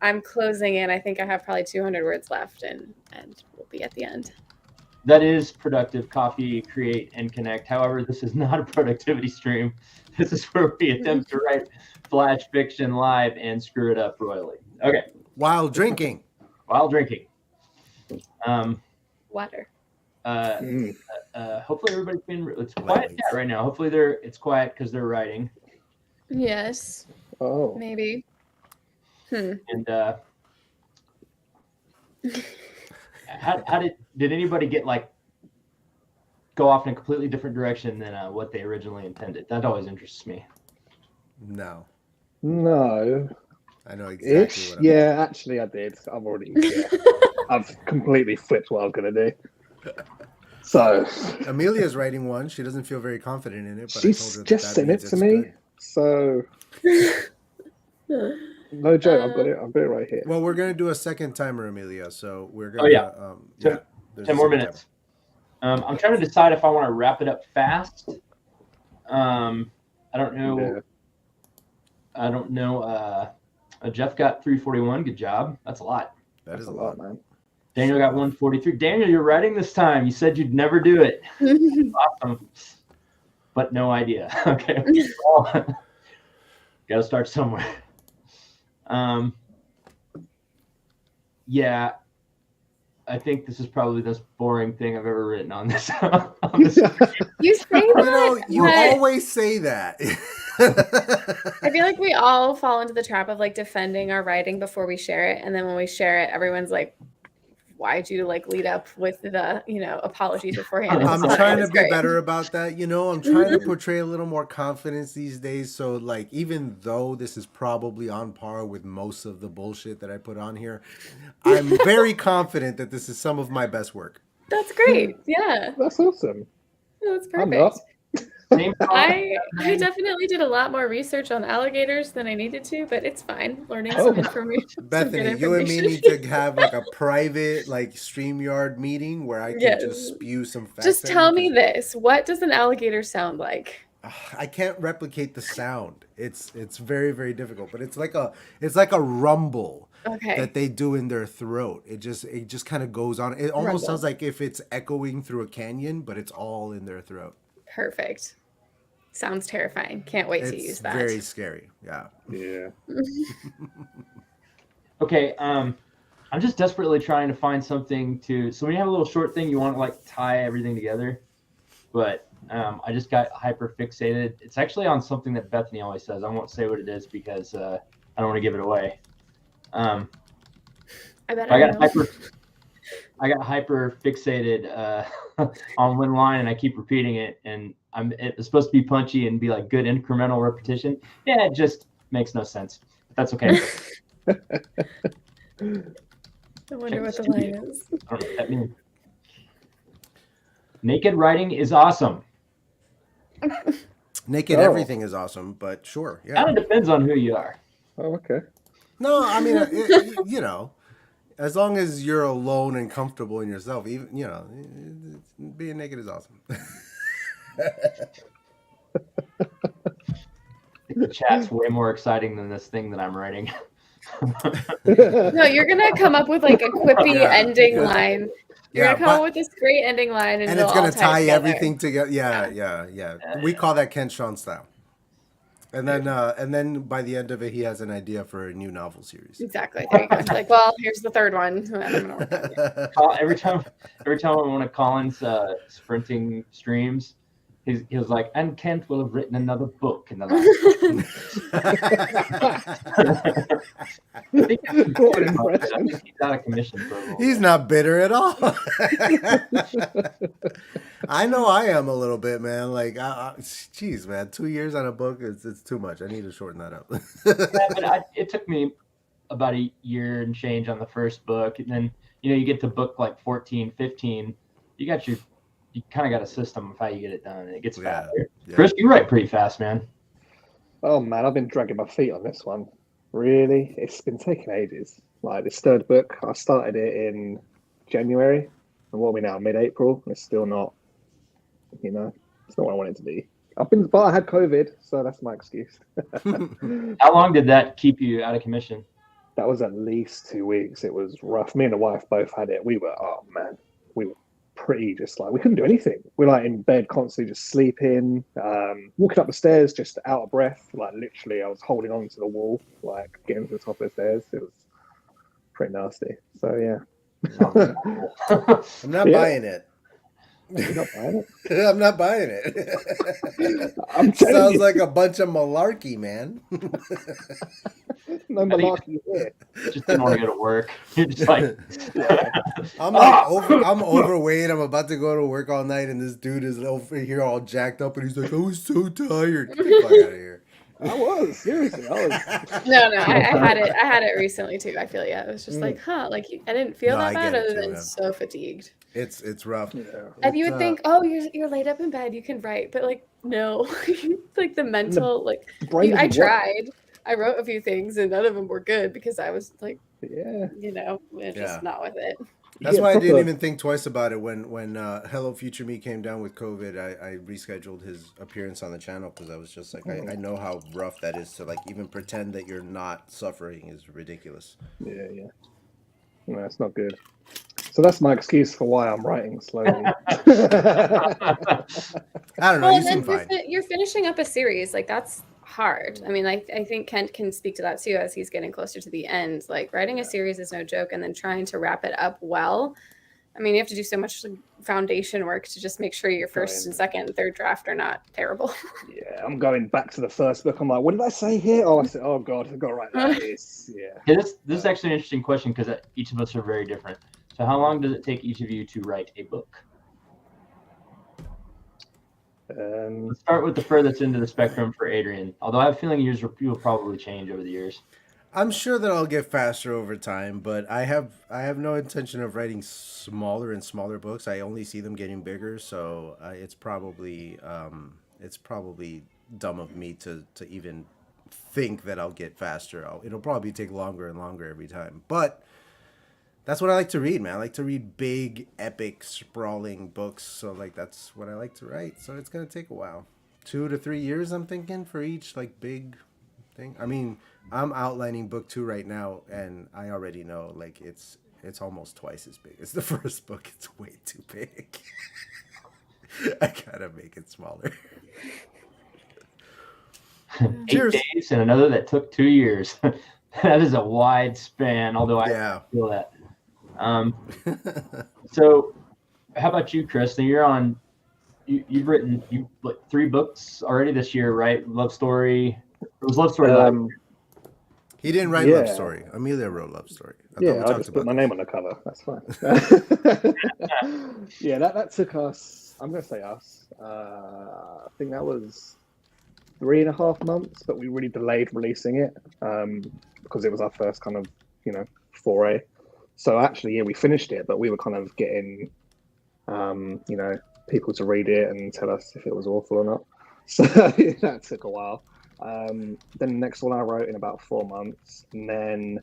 I'm closing in. I think I have probably 200 words left, and we'll be at the end. that is productive. Coffee, create, and connect. However, this is not a productivity stream. This is where we attempt to write flash fiction live and screw it up royally. Okay, While drinking. while drinking. Water. Hopefully everybody's been. It's quiet chat right now. Hopefully it's quiet because they're writing. Yes, Oh. maybe. And how did anybody get go off in a completely different direction than what they originally intended? That always interests me. No. No. I know exactly Ish. what I'm Yeah, actually, I did. I've already. Yeah. I've completely flipped what I'm going to do. So. Amelia's writing one. She doesn't feel very confident in it, but She's I told her just that sent it means to it's me. good. So. No joke. I've got it right here. Well, we're gonna do a second timer, Amelia. So we're gonna. Oh, yeah. there's 10 a more second minutes. I'm trying to decide if I want to wrap it up fast. I don't know. Yeah. I don't know. Jeff got 341. Good job. That's a lot. timer. That That's is a a lot, lot. man. Daniel got 143. Daniel, you're writing this time. You said you'd never do it. Awesome. But no idea. Okay. Got to start somewhere. Yeah. I think this is probably the most boring thing I've ever written on this. You say that? You know, you but always say that. I feel like we all fall into the trap of defending our writing before we share it, and then when we share it, everyone's like, "Why'd you lead up with the apologies beforehand?" I'm It's trying to it's be great. better about that. I'm trying to portray a little more confidence these days. So, even though this is probably on par with most of the bullshit that I put on here, I'm very confident that this is some of my best work. That's great. Yeah, That's awesome. that's I'm perfect. not. I definitely did a lot more research on alligators than I needed to, but it's fine. Learning Oh. some information. some good Bethany, you and me information. need to have a private StreamYard meeting where I can Yes. just spew some facts. Just at tell you, me 'cause this: what does an alligator sound like? I can't replicate the sound. It's very, very difficult, but it's like a rumble Okay. that they do in their throat. It just kind of goes on. It almost Rumble. sounds like if it's echoing through a canyon, but it's all in their throat. Perfect. Sounds terrifying. Can't wait to use It's that. very scary. Yeah. Yeah. Okay. I'm just desperately trying to find something to. So when you have a little short thing, you want to tie everything together, but I just got hyper fixated. It's actually on something that Bethany always says. I won't say what it is because I don't want to give it away. I bet I I got know. hyper fixated on one line, and I keep repeating it. And it's supposed to be punchy and be good incremental repetition. Yeah, it just makes no sense. But that's okay. I wonder what the line is. I don't know what that means. Naked writing is awesome. Naked Oh. everything is awesome, but sure, yeah. Kind of depends on who you are. Oh, okay. No, I mean, you know, as long as you're alone and comfortable in yourself, even being naked is awesome. The chat's way more exciting than this thing that I'm writing. No, you're gonna come up with like a quippy Yeah. ending line. You're Yeah, gonna come up but- with this great ending line, and And it'll it's gonna all tie together. everything together. Yeah. We call that Kent Shawn style. And then by the end of it, he has an idea for a new novel series. Exactly. There you go. Like, well, here's the third one. I'm gonna work on it. Every time I want to Colin's sprinting streams, he was like, and Kent will have written another book in the last. What an impression. He's out of commission for a little He's bit. not bitter at all. I know I am a little bit, man. Like, geez, man, 2 years on a book, it's too much. I need to shorten that up. Yeah, but it took me about a year and change on the first book. And then, you get to book like 14, 15. You kind of got a system of how you get it done, and it gets faster. Yeah. Chris, you write pretty fast, man. Oh man, I've been dragging my feet on this one. Really, it's been taking ages. Like this third book, I started it in January, and what are we now? Mid-April. It's still not. It's not what I want it to be. But I had COVID, so that's my excuse. How long did that keep you out of commission? That was at least 2 weeks. It was rough. Me and the wife both had it. We were pretty just like we couldn't do anything. We're like in bed constantly, just sleeping, walking up the stairs, just out of breath. Like literally, I was holding on to the wall, like getting to the top of the stairs. It was pretty nasty. So yeah, I'm not Yeah. buying it. you're not buying it. I'm not buying it. I'm telling Sounds you, like a bunch of malarkey, man. no malarkey here. Just didn't want to go to work. You're just like, I'm like I'm overweight. I'm about to go to work all night, and this dude is over here all jacked up, and he's like, "I was so tired." Get the fuck out of here. I was seriously. I was. No, I had it. I had it recently too. I feel it was just like, like I didn't feel No, I that get bad, it other too, than man. so fatigued. It's rough. Yeah. And you would think, oh, you're laid up in bed, you can write, but like no, like the mental, like brain I doesn't work. tried. I wrote a few things, and none of them were good because I was like, Yeah. just Yeah. not with it. That's Yeah, why I didn't proper- even think twice about it when Hello Future Me came down with COVID. I rescheduled his appearance on the channel because I was just like, I know how rough that is to like even pretend that you're not suffering is ridiculous. Yeah. No, it's not good. So that's my excuse for why I'm writing slowly. I don't know. Well, You and seem then fine. you're finishing up a series, like that's hard. I mean, I think Kent can speak to that too as he's getting closer to the end. Like writing a series is no joke, and then trying to wrap it up well. I mean, you have to do so much foundation work to just make sure your first and second and third draft are not terrible. Yeah, I'm going back to the first book. I'm like, what did I say here? Oh, I said, oh God, I've got to write that. Yeah. this is actually an interesting question because each of us are very different. So how long does it take each of you to write a book? Let's start with the furthest into the spectrum for Adrian. Although I have a feeling yours will probably change over the years. I'm sure that I'll get faster over time, but I have no intention of writing smaller and smaller books. I only see them getting bigger, so it's probably dumb of me to even think that I'll get faster. It'll probably take longer and longer every time, but that's what I like to read, man. I like to read big, epic, sprawling books, so like that's what I like to write. So it's gonna take a while, 2 to 3 years, I'm thinking, for each like big thing. I mean, I'm outlining book 2 right now, and I already know like it's almost twice as big as the first book. It's way too big. I gotta make it smaller. 8 Cheers. days and another that took 2 years. That is a wide span, although I feel that. So how about you, Chris? Now you're on, you've written like 3 books already this year, right? Love Story. It was Love Story. He didn't write Love Story. Amelia wrote Love Story. I just put my name on the cover. That's fine. Yeah, that took us, I'm going to say us. I think that was 3.5 months, but we really delayed releasing it because it was our first kind of, foray. So actually, we finished it, but we were kind of getting, people to read it and tell us if it was awful or not. So that took a while. Then the next one I wrote in about 4 months, and then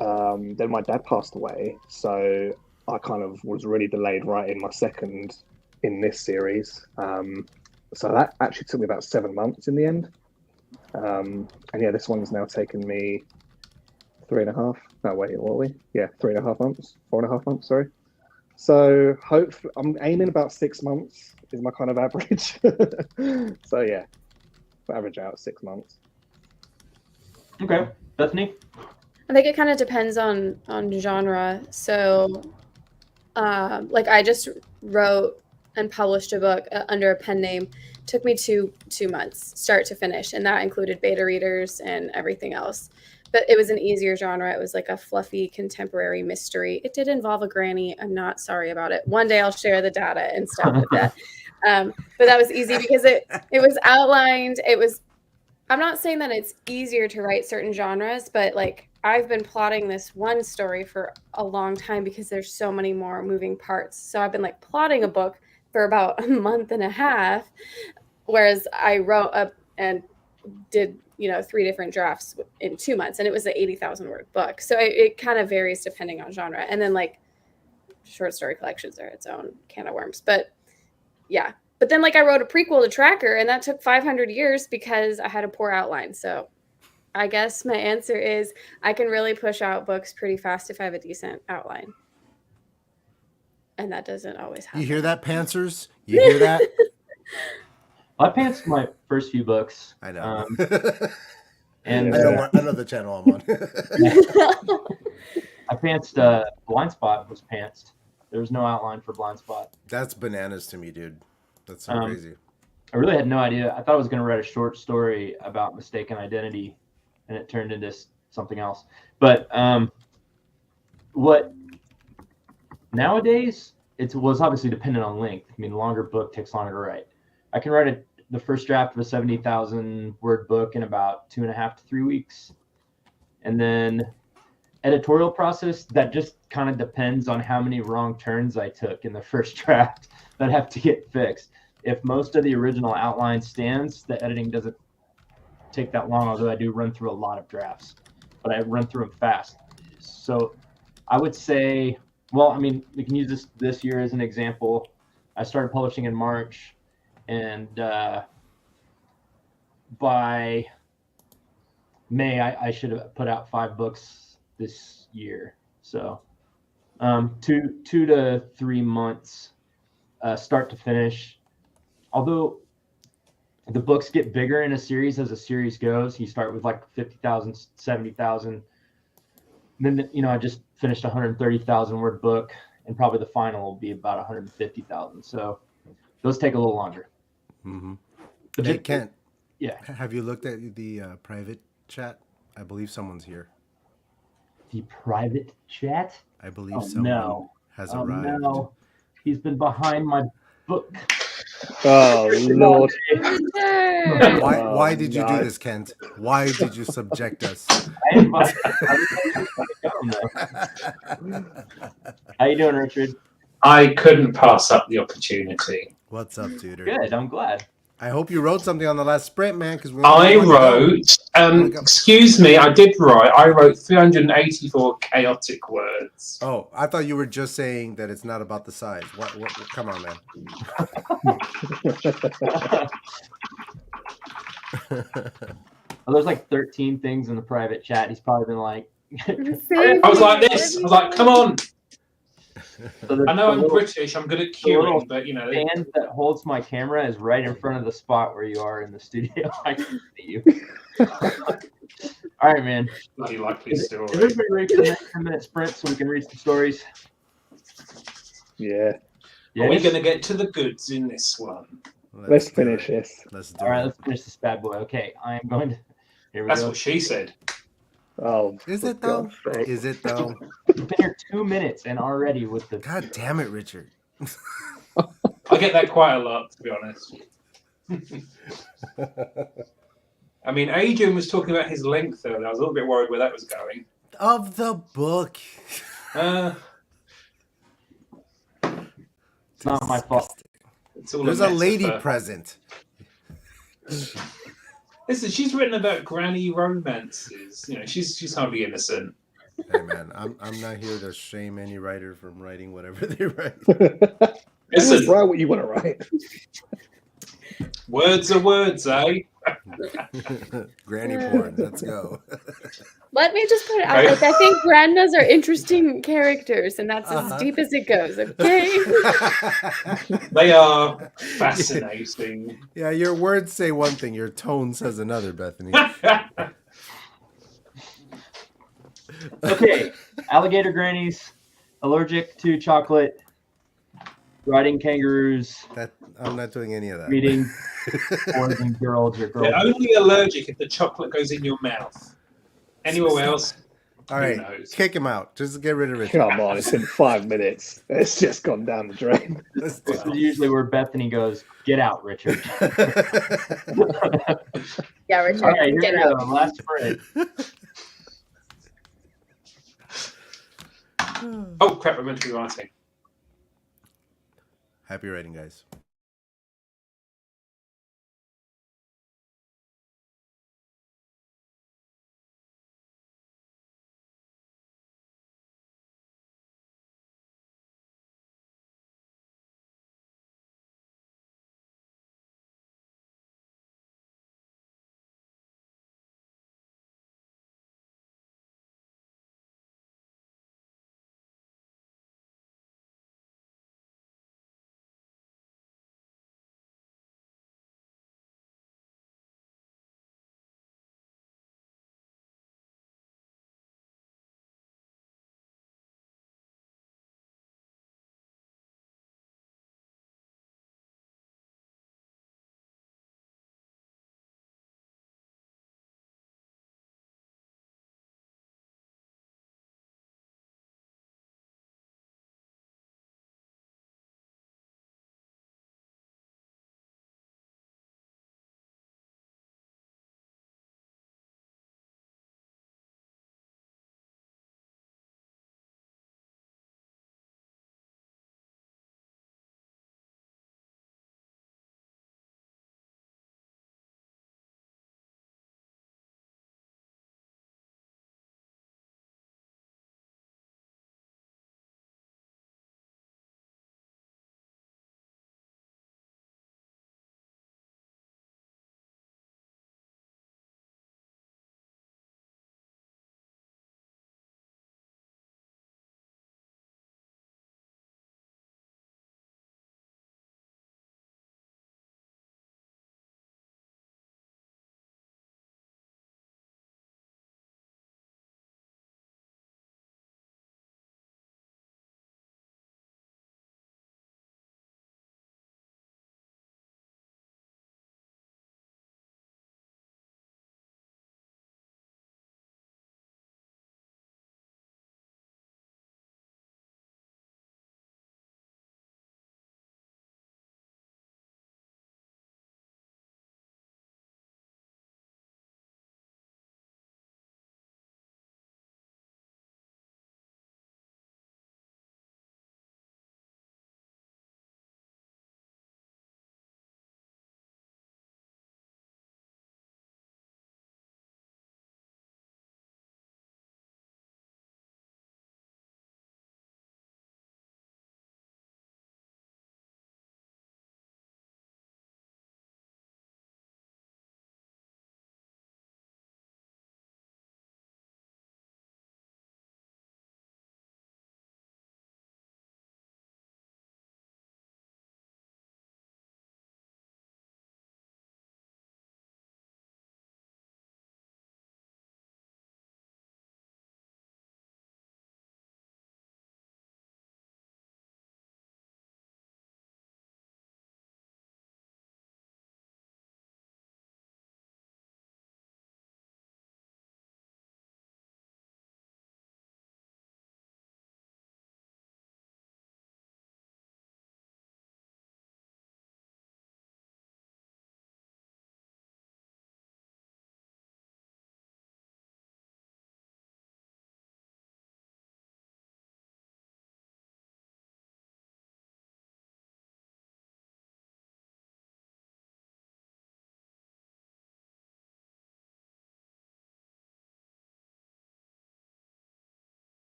my dad passed away, so I kind of was really delayed writing my second in this series. So that actually took me about 7 months in the end. And yeah, this one's now taken me 3.5. No, wait, what are we? Yeah, 3.5 months, 4.5 months. Sorry. So hopefully, I'm aiming about 6 months is my kind of average. So yeah, average out 6 months. Okay, Bethany. I think it kind of depends on genre. So, like I just wrote and published a book under a pen name. Took me two months, start to finish, and that included beta readers and everything else. But it was an easier genre. It was like a fluffy contemporary mystery. It did involve a granny. I'm not sorry about it. One day I'll share the data and stuff with that. But that was easy because it was outlined. It was. I'm not saying that it's easier to write certain genres, but like I've been plotting this one story for a long time because there's so many more moving parts. So I've been like plotting a book for about a month and a half, whereas I wrote up and did 3 different drafts in 2 months, and it was an 80,000 word book. So it kind of varies depending on genre. And then like short story collections are its own can of worms, but yeah. But then like I wrote a prequel to Tracker, and that took 500 years because I had a poor outline. So I guess my answer is I can really push out books pretty fast if I have a decent outline. And that doesn't always happen. You hear that, pantsers? You hear that? I pantsed my first few books. I know. And I know the channel I'm on. I pantsed Blind Spot was pantsed. There was no outline for Blind Spot. That's bananas to me, dude. That's so crazy. I really had no idea. I thought I was going to write a short story about mistaken identity, and it turned into something else. But what nowadays, it was obviously dependent on length. I mean, a longer book takes longer to write. I can write the first draft of a 70,000 word book in about 2.5 to 3 weeks. And then editorial process, that just kind of depends on how many wrong turns I took in the first draft that have to get fixed. If most of the original outline stands, the editing doesn't take that long, although I do run through a lot of drafts, but I run through them fast. So I would say, well, I mean, we can use this year as an example. I started publishing in March, and by May, I should have put out 5 books this year. So 2 to 3 months, start to finish. Although the books get bigger in a series as a series goes, you start with like 50,000, 70,000. Then, I just finished a 130,000 word book, and probably the final will be about 150,000. So those take a little longer. Mm-hmm. But Hey, Kent. Yeah. Have you looked at the private chat? I believe someone's here. The private chat? I believe someone has arrived. No. He's been behind my book. Oh, Lord. Why did you do this, Kent? Why did you subject us? How you doing, Richard? I couldn't pass up the opportunity. What's up, Tutor? Good, I'm glad. I hope you wrote something on the last sprint, man. Because I wrote. Excuse me, I did write. I wrote 384 chaotic words. Oh, I thought you were just saying that it's not about the size. What come on, man. Well, there's like 13 things in the private chat. He's probably been like, I was like this. I was like, come on. So I know I'm British. I'm good at queuing, but the stand that holds my camera is right in front of the spot where you are in the studio. I can see you. All right, man. Bloody likely story. Is everybody ready for the next 10-minute sprint so we can read some stories? Yeah. Are we going to get to the goods in this one? Let's finish this. All right, let's finish this bad boy. Okay, I am going to. Here we go. That's what she said. Oh, is it though? Is it though? You've been here 2 minutes and already with the. God damn it, Richard. I get that quite a lot, to be honest. I mean, Adrian was talking about his length earlier. I was a little bit worried where that was going. Of the book. It's not my fault. It's all There's a lady present. Listen, she's written about granny romances. You know, she's hardly innocent. Hey man, I'm not here to shame any writer from writing whatever they write. Listen, write what you want to write. words are words, eh? Granny porn, let's go. Let me just put it out. Like, I think grandmas are interesting characters, and that's as deep as it goes. Okay. They are fascinating. Yeah, your words say one thing, your tone says another, Bethany. Okay, alligator grannies, allergic to chocolate, riding kangaroos, That I'm not doing any of that. meeting boys and girls or girls. They're only allergic if the chocolate goes in your mouth. Anywhere else, All right, who knows? kick him out. Just get rid of Richard. Come on, it's been 5 minutes. It's just gone down the drain. Let's do This is usually where Bethany goes, "Get out, Richard." Yeah, Richard. All right, here Get we out. go. Last spread. Oh crap! I meant to be writing. Happy writing, guys.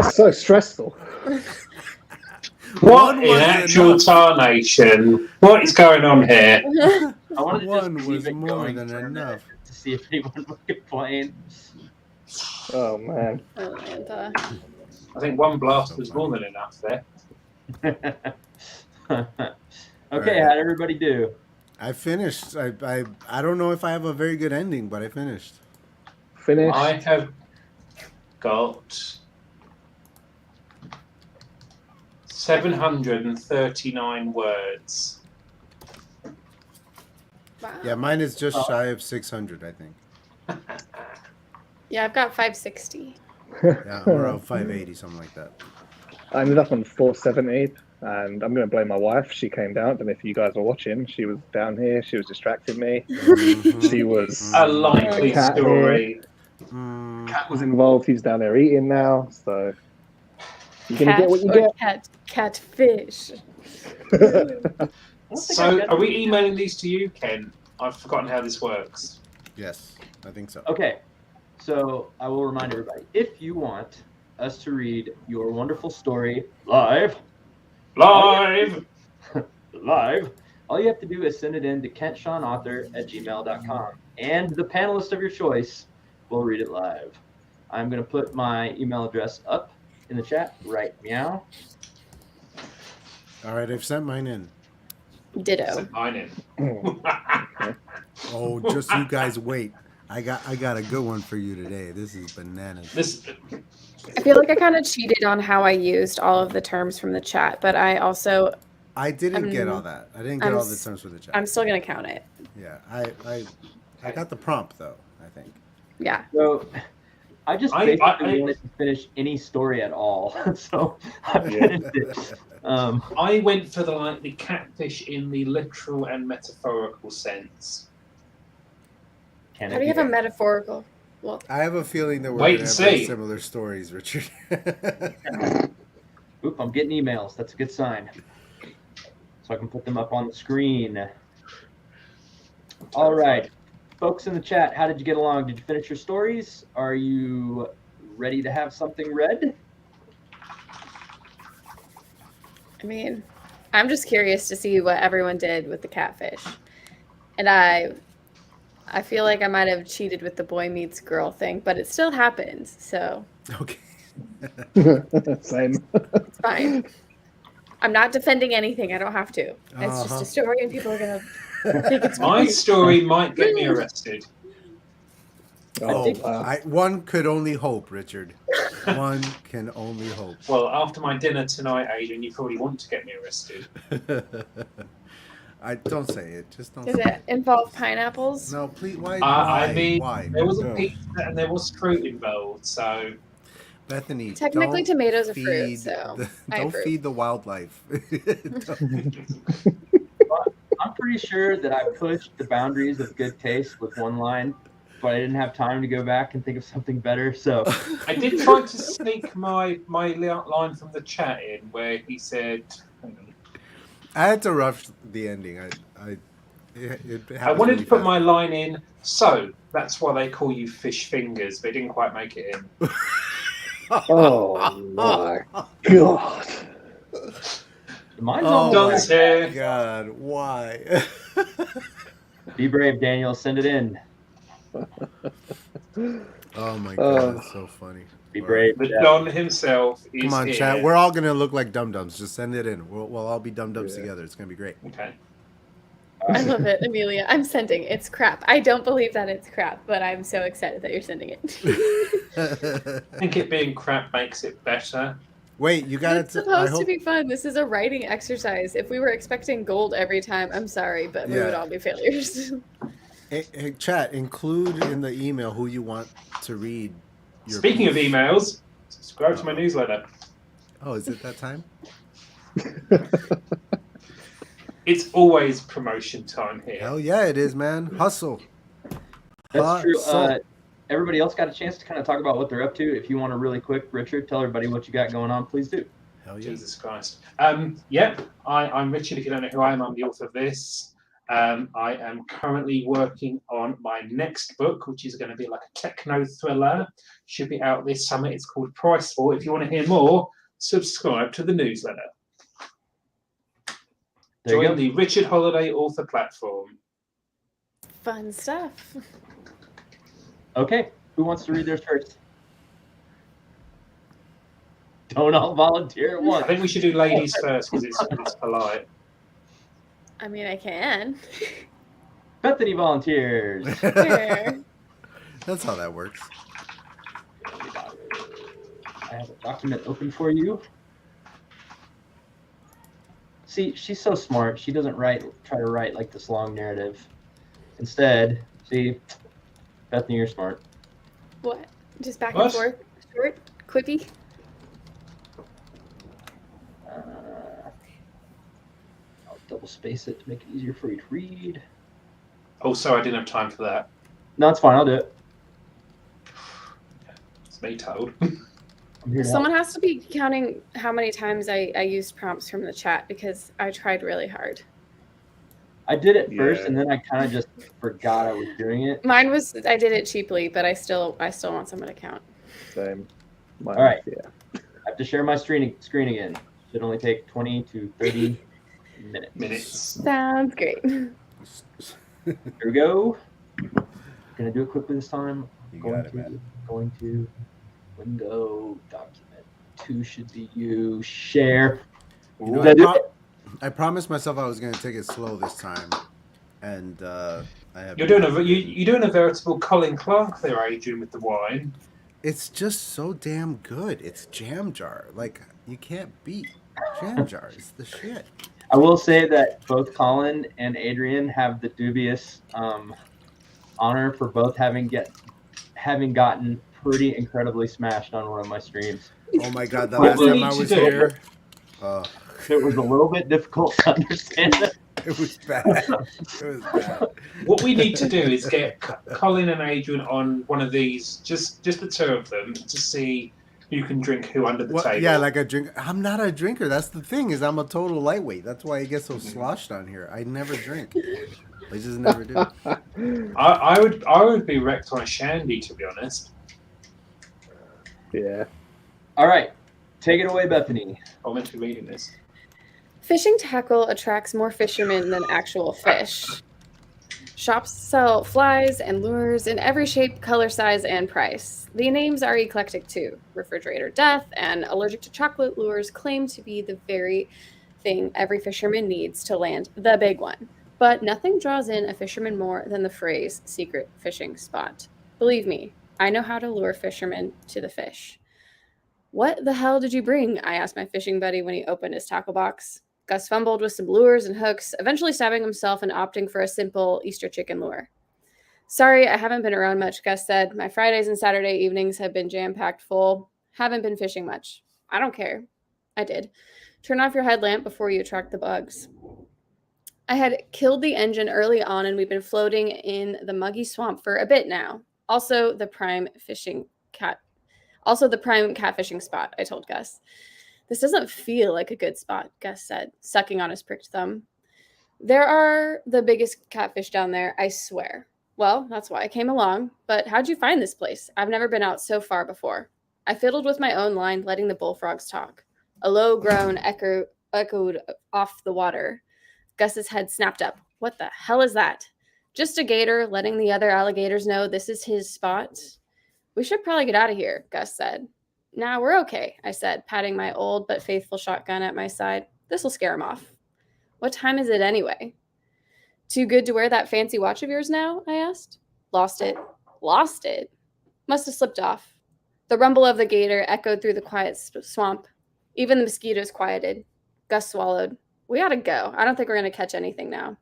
That's so stressful. What One in was actual enough. tarnation? What is going on here? I wanted to One just was leave it more going than for a minute enough. to see if anyone would complain. Oh man. Atlanta. I think one blast So was funny. more than enough there. Okay, how'd everybody do? I finished. I don't know if I have a very good ending, but I finished. Finished. I have got 739 words. Wow. Yeah, mine is just shy of 600, I think. Yeah, I've got 560. Yeah, I'm around 580, something like that. I ended up on 470, and I'm going to blame my wife. She came down, and if you guys were watching, she was down here. She was distracting me. She was. A likely Cat story. Cat was involved. He's down there eating now, so you're going to get what you or get. catfish. So, are we emailing these to you, Ken? I've forgotten how this works. Yes, I think so. Okay, so I will remind everybody, if you want us to read your wonderful story live, Live! all you have to do is send it in to kentshawnauthor@gmail.com, and the panelist of your choice will read it live. I'm going to put my email address up in the chat right meow. All right, I've sent mine in. Ditto. Send mine in. Oh, just you guys wait. I got a good one for you today. This is bananas. I feel like I kind of cheated on how I used all of the terms from the chat, but I didn't get all that. I didn't get all the terms for the chat. I'm still gonna count it. Yeah, I got the prompt though, I think. Yeah. So I just basically wanted to finish any story at all, so I finished it. I went for the catfish in the literal and metaphorical sense. How do you have a metaphorical? Well, I have a feeling that we're Wait going and to have see. similar stories, Richard. Oop, I'm getting emails. That's a good sign. So I can put them up on the screen. All right. Folks in the chat, how did you get along? Did you finish your stories? Are you ready to have something read? I mean, I'm just curious to see what everyone did with the catfish. And I feel like I might have cheated with the boy meets girl thing, but it still happens, so. Okay. Same. It's fine. I'm not defending anything. I don't have to. It's just a story, and people are going to think it's My story might get me arrested. Oh, one could only hope, Richard. One can only hope. Well, after my dinner tonight, Adrian, you probably want to get me arrested. I don't say it. Just don't. Does it involve pineapples? No, please. Why? I mean, why? there was a pizza and there was fruit involved, so. Bethany, technically tomatoes are fruit, so don't feed the wildlife. I'm pretty sure that I pushed the boundaries of good taste with one line, but I didn't have time to go back and think of something better. So I did try to sneak my line from the chat in where he said. I had to rush the ending. I wanted to put my line in. So that's why they call you fish fingers, but it didn't quite make it in. Oh my god! Mine's Don's here. God, why? Be brave, Daniel. Send it in. Oh my god, that's so funny. Be brave. The Don himself is Come on, here. chat. We're all gonna look like dum-dums. Just send it in. We'll all be dum-dums together. It's gonna be great. Okay. I love it, Amelia. I'm sending. It's crap. I don't believe that it's crap, but I'm so excited that you're sending it. I think it being crap makes it better. Wait, you got it. It's supposed to be fun. This is a writing exercise. If we were expecting gold every time, I'm sorry, but we would all be failures. Hey, chat, include in the email who you want to read. Speaking of emails, subscribe to my newsletter. Oh, is it that time? It's always promotion time here. Hell yeah, it is, man. Hustle. That's true. Everybody else got a chance to kind of talk about what they're up to. If you want to really quick, Richard, tell everybody what you got going on, please do. Hell yeah. Jesus Christ. I'm Richard, if you don't know who I am. I'm the author of this. I am currently working on my next book, which is going to be like a techno thriller. Should be out this summer. It's called Price War. If you want to hear more, subscribe to the newsletter. Join the Richard Holiday author platform. Fun stuff. Okay, who wants to read theirs first? Don't all volunteer at once. I think we should do ladies first because it's polite. I mean, I can. Bethany volunteers. Sure. That's how that works. I have a document open for you. See, she's so smart. She doesn't try to write like this long narrative. Instead, see, Bethany, you're smart. What? Just back and forth? Short? Quippy? I'll double space it to make it easier for you to read. Oh, sorry, I didn't have time for that. No, it's fine. I'll do it. It's me told. Someone has to be counting how many times I used prompts from the chat because I tried really hard. I did it first, and then I kind of just forgot I was doing it. Mine was, I did it cheaply, but I still want someone to count. Same. All right. Yeah. I have to share my screen again. Should only take 20 to 30 minutes. Sounds great. Here we go. I'm gonna do it quickly this time. Going to window document 2 should be you. Share. You know, I promised myself I was going to take it slow this time, and I have. You're doing a veritable Colin Clark there, Adrian, with the wine. It's just so damn good. It's Jam Jar. Like, you can't beat Jam Jar. It's the shit. I will say that both Colin and Adrian have the dubious honor for both having gotten pretty incredibly smashed on one of my streams. Oh my god, the last time I was here. It was a little bit difficult to understand. It was bad. It was bad. What we need to do is get Colin and Adrian on one of these, just the two of them, to see who can drink who under the table. Yeah, like a drink. I'm not a drinker. That's the thing, is I'm a total lightweight. That's why I get so sloshed on here. I never drink. I just never do. I would be wrecked on a shandy, to be honest. Yeah. All right. Take it away, Bethany. I'm meant to be reading this. Fishing tackle attracts more fishermen than actual fish. Shops sell flies and lures in every shape, color, size, and price. The names are eclectic too. Refrigerator Death and Allergic to Chocolate lures claim to be the very thing every fisherman needs to land the big one. But nothing draws in a fisherman more than the phrase secret fishing spot. Believe me, I know how to lure fishermen to the fish. What the hell did you bring? I asked my fishing buddy when he opened his tackle box. Gus fumbled with some lures and hooks, eventually stabbing himself and opting for a simple Easter chicken lure. Sorry, I haven't been around much, Gus said. My Fridays and Saturday evenings have been jam-packed full. Haven't been fishing much. I don't care. I did. Turn off your headlamp before you attract the bugs. I had killed the engine early on, and we've been floating in the muggy swamp for a bit now. Also the prime catfishing spot, I told Gus. This doesn't feel like a good spot, Gus said, sucking on his pricked thumb. There are the biggest catfish down there, I swear. Well, that's why I came along. But how'd you find this place? I've never been out so far before. I fiddled with my own line, letting the bullfrogs talk. A low groan echoed off the water. Gus's head snapped up. What the hell is that? Just a gator, letting the other alligators know this is his spot. We should probably get out of here, Gus said. Nah, we're okay, I said, patting my old but faithful shotgun at my side. This'll scare him off. What time is it anyway? Too good to wear that fancy watch of yours now? I asked. Lost it. Lost it? Must have slipped off. The rumble of the gator echoed through the quiet swamp. Even the mosquitoes quieted. Gus swallowed. We ought to go. I don't think we're going to catch anything now.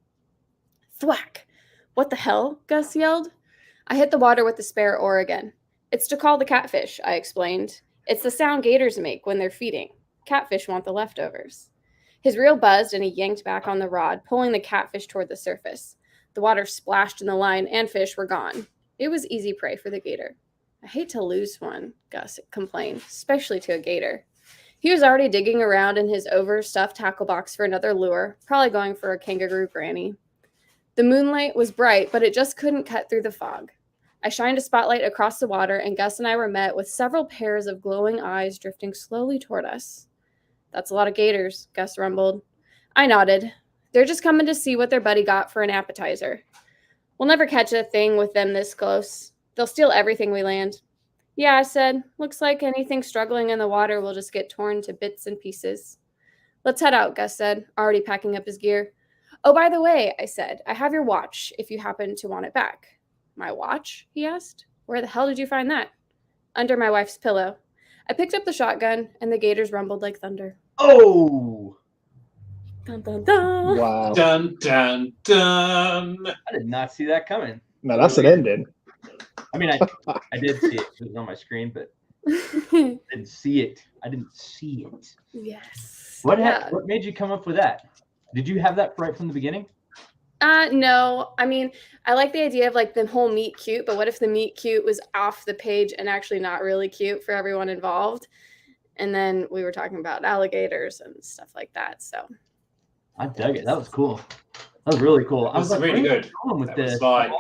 Thwack! What the hell? Gus yelled. I hit the water with the spare oar again. It's to call the catfish, I explained. It's the sound gators make when they're feeding. Catfish want the leftovers. His reel buzzed and he yanked back on the rod, pulling the catfish toward the surface. The water splashed in the line and fish were gone. It was easy prey for the gator. I hate to lose one, Gus complained, especially to a gator. He was already digging around in his overstuffed tackle box for another lure, probably going for a kangaroo granny. The moonlight was bright, but it just couldn't cut through the fog. I shined a spotlight across the water, and Gus and I were met with several pairs of glowing eyes drifting slowly toward us. That's a lot of gators, Gus rumbled. I nodded. They're just coming to see what their buddy got for an appetizer. We'll never catch a thing with them this close. They'll steal everything we land. Yeah, I said. Looks like anything struggling in the water will just get torn to bits and pieces. Let's head out, Gus said, already packing up his gear. Oh, by the way, I said, I have your watch if you happen to want it back. My watch? He asked. Where the hell did you find that? Under my wife's pillow. I picked up the shotgun, and the gators rumbled like thunder. Oh! Dun, dun, dun. Wow. Dun, dun, dun. I did not see that coming. No, that's an ending. I mean, I did see it. It was on my screen, but I didn't see it. I didn't see it. Yes. What Yeah. what made you come up with that? Did you have that right from the beginning? No. I mean, I like the idea of like the whole meet cute, but what if the meet cute was off the page and actually not really cute for everyone involved? And then we were talking about alligators and stuff like that. So I dug it. That was cool. That was really cool. That was really good. With That this, was like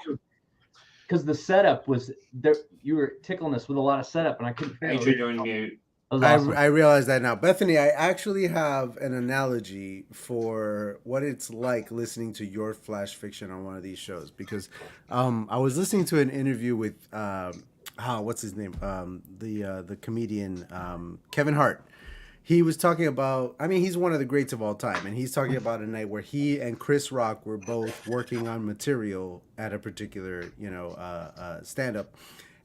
because the setup was there. You were tickling us with a lot of setup, and I couldn't figure out. Adrian, you're on mute. That was awesome. I realize that now. Bethany, I actually have an analogy for what it's like listening to your flash fiction on one of these shows, because I was listening to an interview with what's his name? The comedian Kevin Hart. He was talking about, I mean, he's one of the greats of all time, and he's talking about a night where he and Chris Rock were both working on material at a particular, stand-up.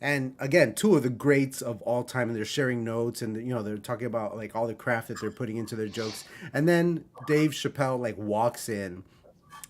And again, two of the greats of all time, and they're sharing notes, and they're talking about like all the craft that they're putting into their jokes. And then Dave Chappelle like walks in.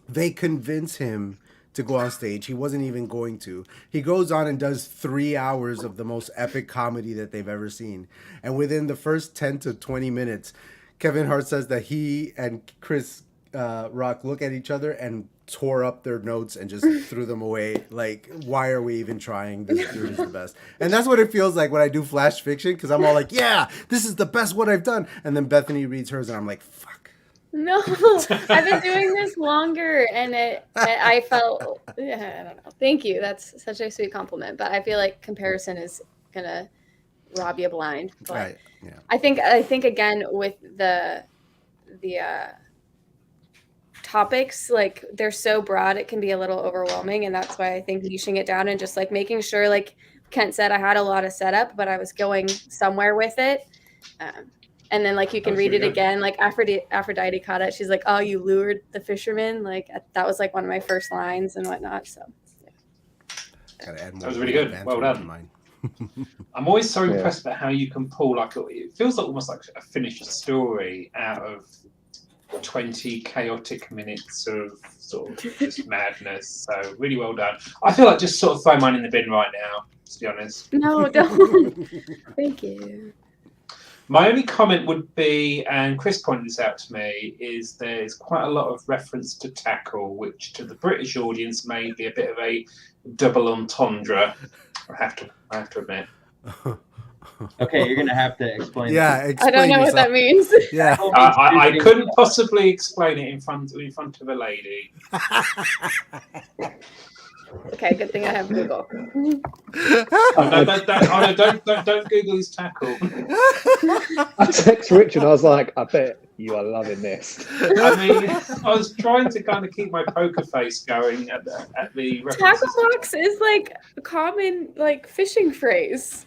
They convince him to go on stage. He wasn't even going to. He goes on and does 3 hours of the most epic comedy that they've ever seen. And within the first 10 to 20 minutes, Kevin Hart says that he and Chris Rock look at each other and tore up their notes and just threw them away. Like, why are we even trying? This dude is the best. And that's what it feels like when I do flash fiction, because I'm all like, yeah, this is the best what I've done. And then Bethany reads hers and I'm like, fuck. no, I've been doing this longer, and I felt, I don't know. Thank you. That's such a sweet compliment. But I feel like comparison is gonna rob you blind. But Right. Yeah. I think again with the topics, like they're so broad, it can be a little overwhelming, and that's why I think niching it down and just like making sure, like Kent said, I had a lot of setup, but I was going somewhere with it. And then, like, you can read it again. Like, Aphrodite caught it. She's like, oh, you lured the fisherman. Like, that was, like, one of my first lines and whatnot. So, yeah. Gotta add more. That was really good. Well done. Mine. I'm always so impressed about how you can pull it feels like almost like a finished story out of 20 chaotic minutes of sort of just madness. So really well done. I feel like just sort of throw mine in the bin right now, to be honest. No, don't. Thank you. My only comment would be, and Chris pointed this out to me, is there's quite a lot of reference to tackle, which to the British audience may be a bit of a double entendre. I have to admit. Okay, you're gonna have to explain. Yeah, I don't know what that means. Yeah. I couldn't possibly explain it in front of a lady. Okay, good thing I have Google. Don't Google his tackle. I text Richard. I was like, I bet you are loving this. I mean, I was trying to kind of keep my poker face going at the references. Tackle box is like a common like fishing phrase.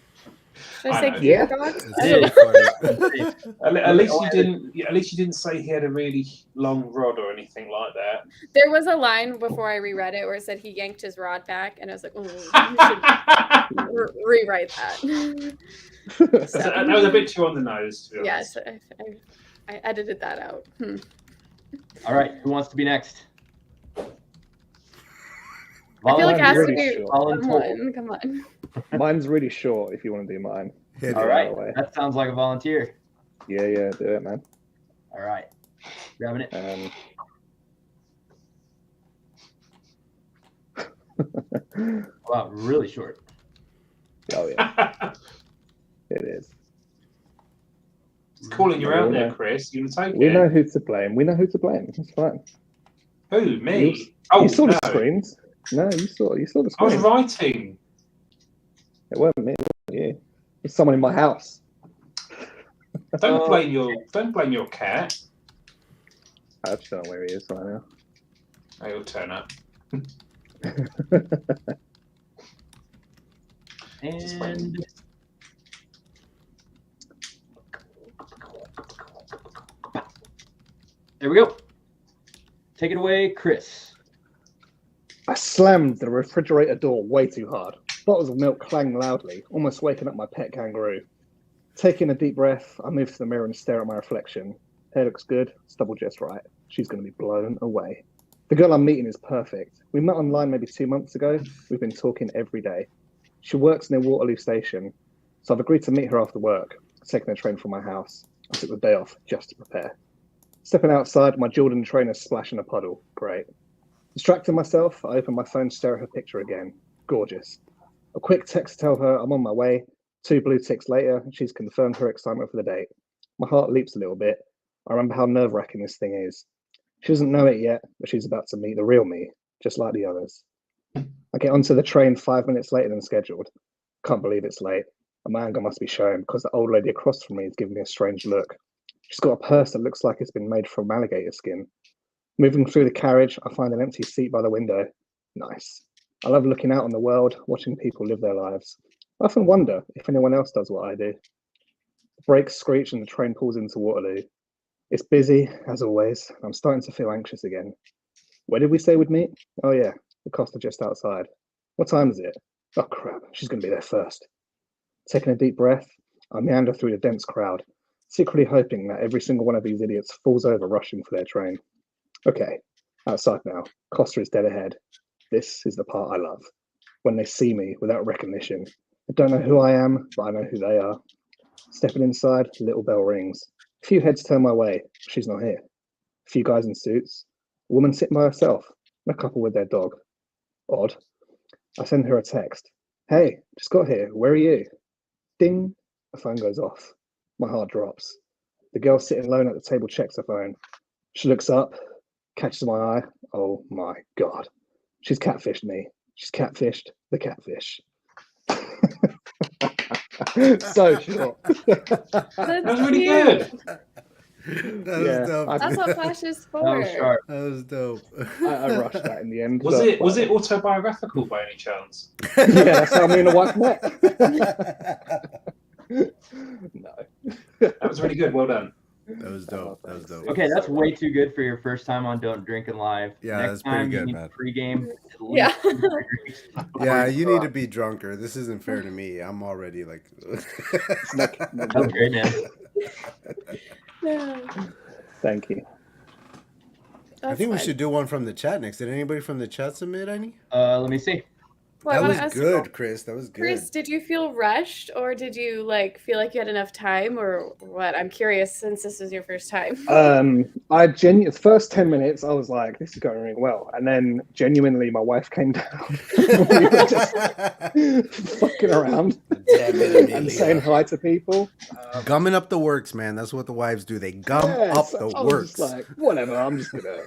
Should I say know. gear Yeah. box? It's so funny. At least you didn't say he had a really long rod or anything like that. There was a line before I reread it where it said he yanked his rod back, and I was like, "Oh, you should rewrite that." That was a bit too on the nose, to be honest. Yes, I edited that out. All right, who wants to be next? I feel like it has to really be sure. someone. Come on. Mine's really short if you want to do mine. Hit All it. right, away. that sounds like a volunteer. Yeah, do it, man. All right, grabbing it. Wow, really short. Oh yeah, it is. It's calling you out there, Chris. You want to take We it? know who to blame. It's fine. Who, me? You saw no. the screens. No, you saw the screens. I was writing. It wasn't me. It wasn't you. It's someone in my house. Don't blame your cat. I just don't know where he is right now. He'll turn up. And there we go. Take it away, Chris. I slammed the refrigerator door way too hard. Bottles of milk clanged loudly, almost waking up my pet kangaroo. Taking a deep breath, I move to the mirror and stare at my reflection. Hair looks good, it's double just right. She's going to be blown away. The girl I'm meeting is perfect. We met online maybe 2 months ago. We've been talking every day. She works near Waterloo Station, so I've agreed to meet her after work, taking a train from my house. I took the day off just to prepare. Stepping outside, my Jordan trainers splash in a puddle. Great. Distracting myself, I open my phone, stare at her picture again. Gorgeous. A quick text to tell her I'm on my way. 2 blue ticks later, she's confirmed her excitement for the date. My heart leaps a little bit. I remember how nerve-wracking this thing is. She doesn't know it yet, but she's about to meet the real me, just like the others. I get onto the train 5 minutes later than scheduled. Can't believe it's late. And my anger must be showing because the old lady across from me is giving me a strange look. She's got a purse that looks like it's been made from alligator skin. Moving through the carriage, I find an empty seat by the window. Nice. I love looking out on the world, watching people live their lives. I often wonder if anyone else does what I do. The brakes screech and the train pulls into Waterloo. It's busy, as always. I'm starting to feel anxious again. Where did we say we'd meet? Oh yeah, the Costa just outside. What time is it? Oh crap, she's going to be there first. Taking a deep breath, I meander through the dense crowd, secretly hoping that every single one of these idiots falls over rushing for their train. Okay, outside now. Costa is dead ahead. This is the part I love. When they see me without recognition. I don't know who I am, but I know who they are. Stepping inside, little bell rings. A few heads turn my way. She's not here. A few guys in suits. A woman sitting by herself. And a couple with their dog. Odd. I send her a text. Hey, just got here. Where are you? Ding. The phone goes off. My heart drops. The girl sitting alone at the table checks her phone. She looks up, catches my eye. Oh my God. She's catfished me. She's catfished the catfish. So short. That was really good. That was dope. That's what Flash is for. That was sharp. That was dope. I rushed that in the end. Was it autobiographical by any chance? Yeah, that's how me and the wife met. No. That was really good. Well done. That was dope. That was dope. Okay, that's way too good for your first time on Don't Drink and Live. Yeah, Next that's pretty time good, you need man. Pre-game. Yeah. Yeah, you need to be drunker. This isn't fair to me. I'm already like. That's great, man. Yeah. Thank you. I think we should do one from the chat next. Did anybody from the chat submit any? Let me see. Well, That was good, Chris. That was good. Chris, did you feel rushed, or did you feel like you had enough time, or what? I'm curious since this is your first time. The first 10 minutes I was like, this is going really well, and then genuinely my wife came down. We were just fucking around and saying hi to people. Gumming up the works, man. That's what the wives do. They gum up the I was works. just like, whatever, I'm just gonna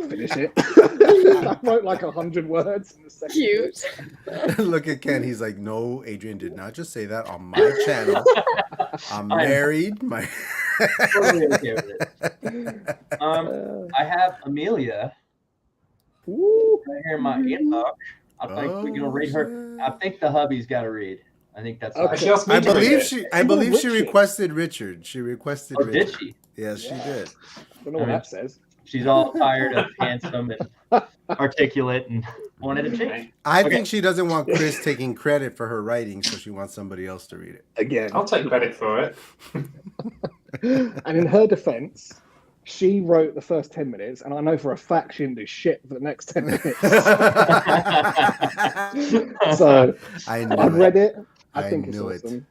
finish it. I wrote like 100 words in the second. Cute. Look at Ken. He's like, no, Adrian did not just say that on my channel. I'm married. Totally okay with it. I have Amelia right here in my inbox. I think we're gonna read her. I think the hubby's got to read. I think that's. Okay. She asked me to read it. I believe she requested Richard. She requested. Oh, Richard. did she? Yes, she did. I don't know what that says. She's all tired of handsome and articulate and wanted to change. I think she doesn't want Chris taking credit for her writing, so she wants somebody else to read it. Again. I'll take credit for it. And in her defense, she wrote the first 10 minutes, and I know for a fact she didn't do shit for the next 10 minutes. So I've read it. I think it's awesome.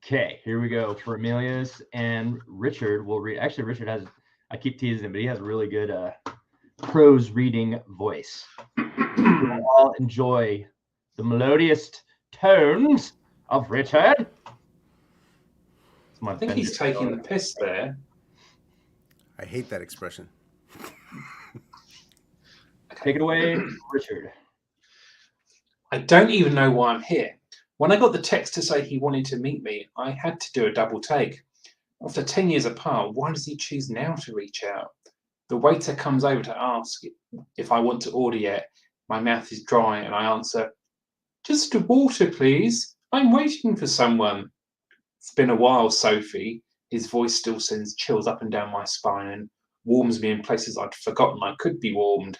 Okay, here we go for Amelia's, and Richard will read. Actually, Richard has, I keep teasing him, but he has a really good prose reading voice. We'll all enjoy the melodious tones of Richard. I think he's taking the piss there. I hate that expression. Take it away, Richard. I don't even know why I'm here. When I got the text to say he wanted to meet me, I had to do a double take. After 10 years apart, why does he choose now to reach out? The waiter comes over to ask if I want to order yet. My mouth is dry and I answer, "Just a water, please. I'm waiting for someone." "It's been a while, Sophie." His voice still sends chills up and down my spine and warms me in places I'd forgotten I could be warmed.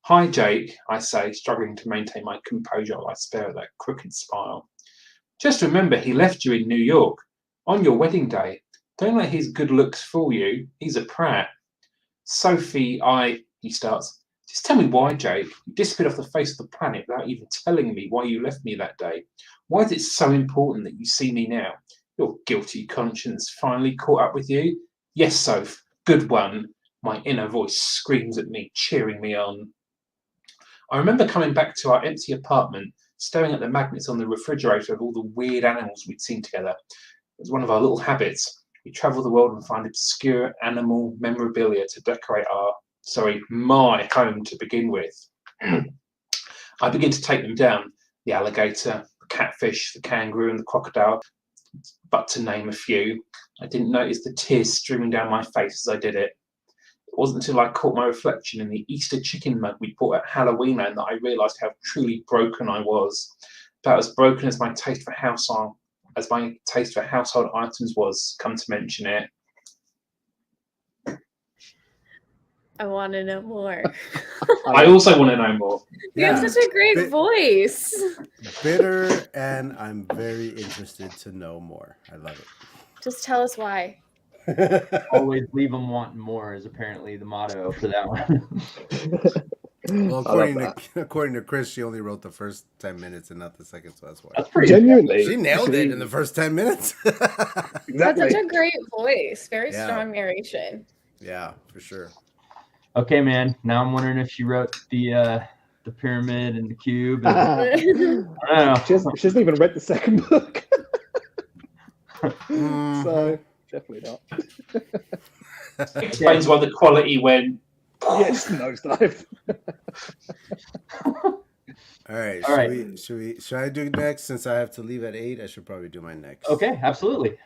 "Hi, Jake," I say, struggling to maintain my composure while I stare at that crooked smile. "Just remember he left you in New York on your wedding day. Don't let his good looks fool you. He's a prat." "Sophie, he starts. "Just tell me why, Jake. You disappeared off the face of the planet without even telling me why you left me that day. Why is it so important that you see me now? Your guilty conscience finally caught up with you?" "Yes, Soph, good one." My inner voice screams at me, cheering me on. I remember coming back to our empty apartment, staring at the magnets on the refrigerator of all the weird animals we'd seen together. It was one of our little habits. We travel the world and find obscure animal memorabilia to decorate my home to begin with. I begin to take them down. The alligator, the catfish, the kangaroo, and the crocodile, but to name a few. I didn't notice the tears streaming down my face as I did it. It wasn't until I caught my reflection in the Easter chicken mug we bought at Halloween that I realised how truly broken I was. About as broken as my taste for household items was, come to mention it. I want to know more. I also want to know more. You have such a great voice. Bitter, and I'm very interested to know more. I love it. Just tell us why. Always leave them wanting more is apparently the motto for that one. Well, according to Chris, she only wrote the first 10 minutes and not the second, so that's why. That's pretty Genuinely. She nailed it in the first 10 minutes. Exactly. That's such a great voice. Very strong narration. Yeah, for sure. Okay, man. Now I'm wondering if she wrote the pyramid and the cube. And, I don't know. She hasn't even read the second book. So definitely not. Explains why the quality went. Yeah, just nosedive. All right. Should I do next? Since I have to leave at 8, I should probably do my next. Okay, absolutely.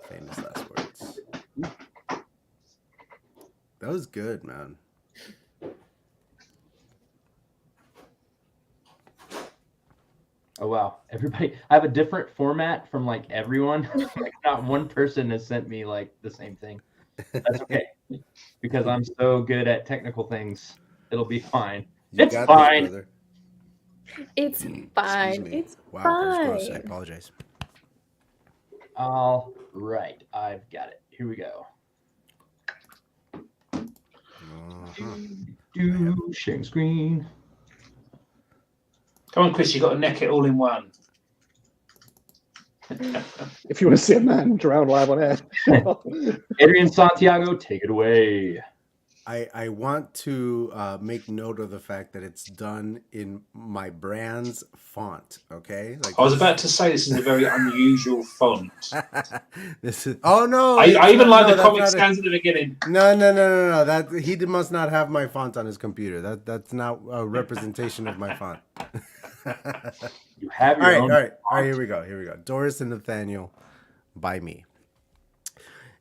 Famous last words. That was good, man. Oh wow, everybody! I have a different format from like everyone. Like, not one person has sent me like the same thing. That's okay because I'm so good at technical things. It'll be fine. It's fine. This, brother. It's fine. It's wow, fine. Gross. I apologize. All right, I've got it. Here we go. Sharing screen. Come on, Chris, you got to neck it all in one. If you want to see a man drown live on air. Adrian Santiago, take it away. I want to make note of the fact that it's done in my brand's font. Okay, like I was about to say this is a very unusual font. This is no. I even like the Comic Sans at the beginning. No. That he must not have my font on his computer. That's not a representation of my font. You have your own. All right. Here we go. Doris and Nathaniel, by me.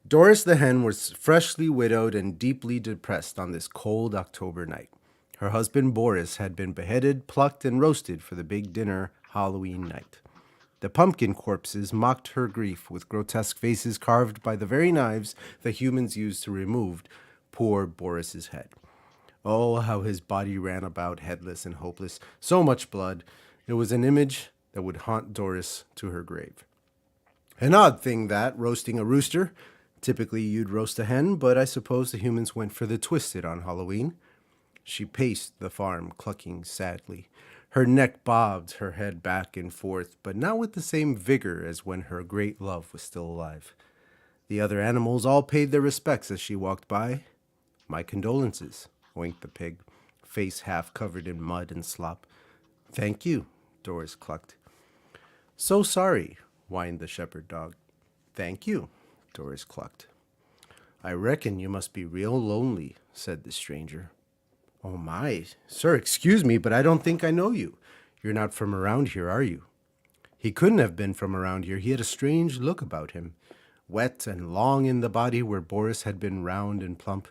Doris the hen was freshly widowed and deeply depressed on this cold October night. Her husband Boris had been beheaded, plucked, and roasted for the big dinner Halloween night. The pumpkin corpses mocked her grief with grotesque faces carved by the very knives the humans used to remove poor Boris's head. Oh, how his body ran about headless and hopeless. So much blood. It was an image that would haunt Doris to her grave. An odd thing that, roasting a rooster. Typically, you'd roast a hen, but I suppose the humans went for the twisted on Halloween. She paced the farm, clucking sadly. Her neck bobbed, her head back and forth, but not with the same vigor as when her great love was still alive. The other animals all paid their respects as she walked by. My condolences, winked the pig, face half covered in mud and slop. Thank you, Doris clucked. So sorry, whined the shepherd dog. Thank you, Doris clucked. I reckon you must be real lonely, said the stranger. Oh my, sir, excuse me, but I don't think I know you. You're not from around here, are you? He couldn't have been from around here. He had a strange look about him, wet and long in the body where Boris had been round and plump,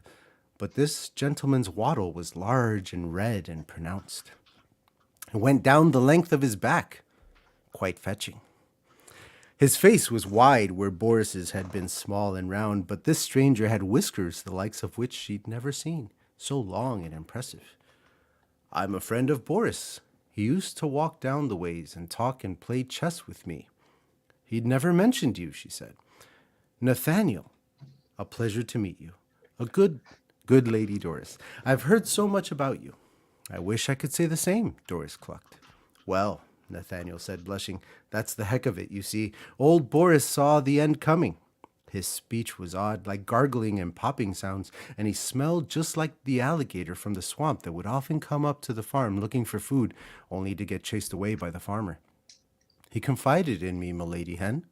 but this gentleman's waddle was large and red and pronounced. It went down the length of his back, quite fetching. His face was wide where Boris's had been small and round, but this stranger had whiskers the likes of which she'd never seen, so long and impressive. I'm a friend of Boris. He used to walk down the ways and talk and play chess with me. He'd never mentioned you, she said. Nathaniel, a pleasure to meet you. A good lady, Doris. I've heard so much about you. I wish I could say the same, Doris clucked. Well, Nathaniel said, blushing, that's the heck of it, you see. Old Boris saw the end coming. His speech was odd, like gargling and popping sounds, and he smelled just like the alligator from the swamp that would often come up to the farm looking for food, only to get chased away by the farmer. He confided in me, m'lady hen.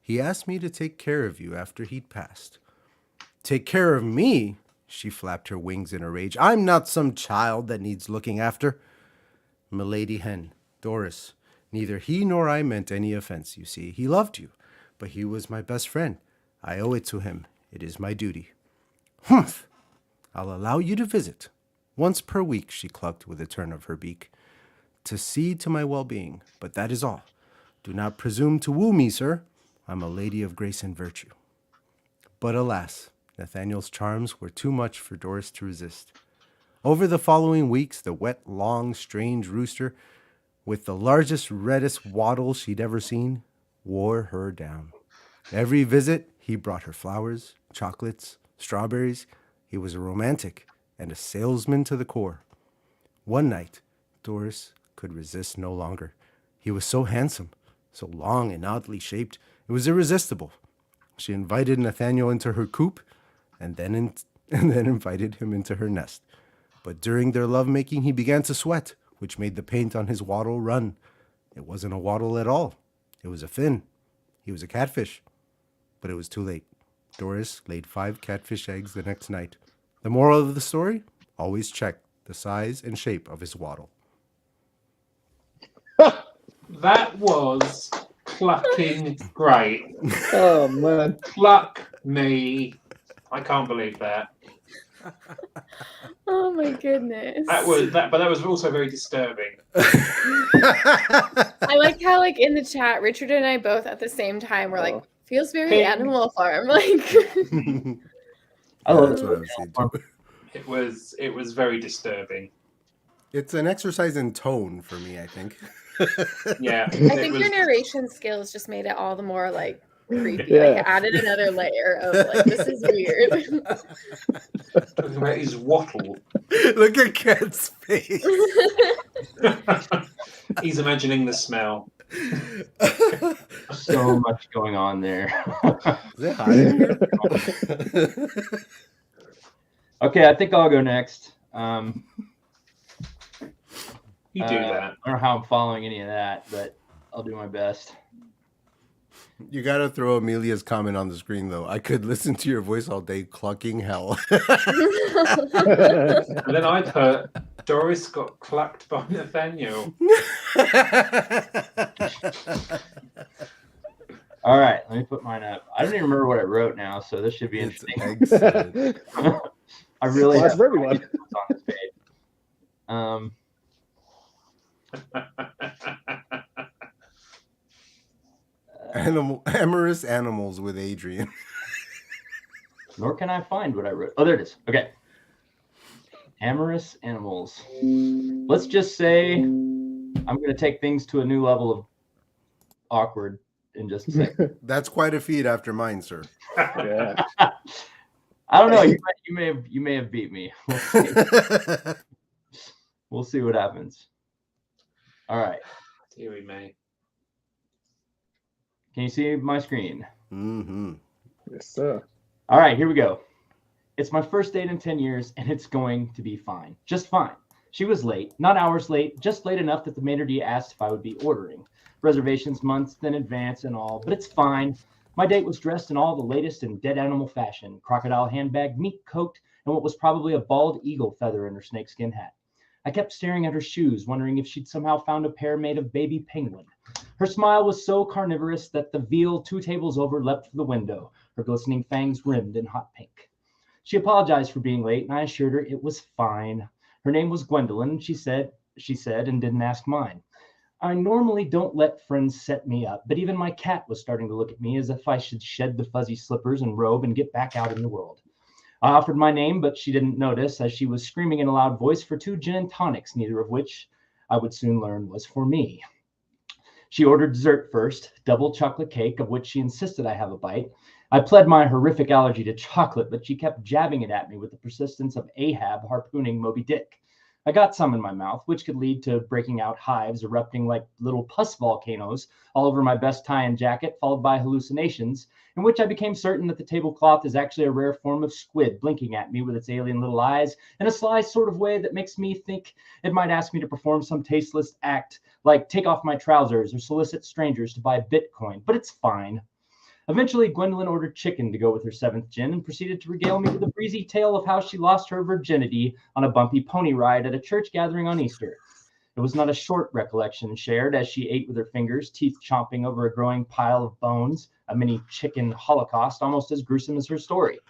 He asked me to take care of you after he'd passed. Take care of me? She flapped her wings in a rage. I'm not some child that needs looking after. M'lady hen, Doris, neither he nor I meant any offense, you see. He loved you, but he was my best friend. I owe it to him. It is my duty. Humph! I'll allow you to visit. Once per week, she clucked with a turn of her beak. To see to my well-being, but that is all. Do not presume to woo me, sir. I'm a lady of grace and virtue. But alas, Nathaniel's charms were too much for Doris to resist. Over the following weeks, the wet, long, strange rooster, with the largest, reddest waddle she'd ever seen, wore her down. Every visit, he brought her flowers, chocolates, strawberries. He was a romantic and a salesman to the core. One night, Doris could resist no longer. He was so handsome, so long and oddly shaped. It was irresistible. She invited Nathaniel into her coop and then invited him into her nest. But during their lovemaking, he began to sweat, which made the paint on his waddle run. It wasn't a waddle at all. It was a fin. He was a catfish. But it was too late. Doris laid 5 catfish eggs the next night. The moral of the story? Always check the size and shape of his waddle. That was clucking great. Oh, man. Cluck me. I can't believe that. Oh my goodness. But that was also very disturbing. I like how, like, in the chat, Richard and I both at the same time were like, feels very Animal Farm. Like, I love That's what I was saying too. It was very disturbing. It's an exercise in tone for me, I think. Yeah. I think your narration skills just made it all the more like creepy. Yeah. Like, it added another layer of like, this is weird. Talking about his wattle. Look at Kent's face. He's imagining the smell. So much going on there. Is it hot in here? Okay, I think I'll go next. You do that. I don't know how I'm following any of that, but I'll do my best. You gotta throw Amelia's comment on the screen, though. I could listen to your voice all day clucking hell. And then I put, Doris got clucked by Nathaniel. All right, let me put mine up. I don't even remember what I wrote now, so this should be It's interesting. excellent. I really Well, that's have for everyone. what's on this page. Amorous animals with Adrian. Nor can I find what I wrote. Oh, there it is. Okay. Amorous animals. Let's just say I'm going to take things to a new level of awkward in just a second. That's quite a feat after mine, sir. Yeah. I don't know. You may have beat me. We'll see. We'll see what happens. All right. Here we may. Can you see my screen? Mm-hmm. Yes, sir. All right, here we go. It's my first date in 10 years, and it's going to be fine. Just fine. She was late, not hours late, just late enough that the maitre d' asked if I would be ordering. Reservations months in advance and all, but it's fine. My date was dressed in all the latest in dead animal fashion, crocodile handbag, meat coat, and what was probably a bald eagle feather in her snakeskin hat. I kept staring at her shoes, wondering if she'd somehow found a pair made of baby penguin. Her smile was so carnivorous that the veal 2 tables over leapt for the window, her glistening fangs rimmed in hot pink. She apologized for being late, and I assured her it was fine. Her name was Gwendolyn, she said, and didn't ask mine. I normally don't let friends set me up, but even my cat was starting to look at me as if I should shed the fuzzy slippers and robe and get back out in the world. I offered my name, but she didn't notice, as she was screaming in a loud voice for 2 gin and tonics, neither of which I would soon learn was for me. She ordered dessert first, double chocolate cake, of which she insisted I have a bite. I pled my horrific allergy to chocolate, but she kept jabbing it at me with the persistence of Ahab harpooning Moby Dick. I got some in my mouth, which could lead to breaking out hives erupting like little pus volcanoes all over my best tie and jacket, followed by hallucinations, in which I became certain that the tablecloth is actually a rare form of squid blinking at me with its alien little eyes in a sly sort of way that makes me think it might ask me to perform some tasteless act like take off my trousers or solicit strangers to buy Bitcoin, but it's fine. Eventually, Gwendolyn ordered chicken to go with her 7th gin and proceeded to regale me with a breezy tale of how she lost her virginity on a bumpy pony ride at a church gathering on Easter. It was not a short recollection shared as she ate with her fingers, teeth chomping over a growing pile of bones, a mini chicken holocaust almost as gruesome as her story.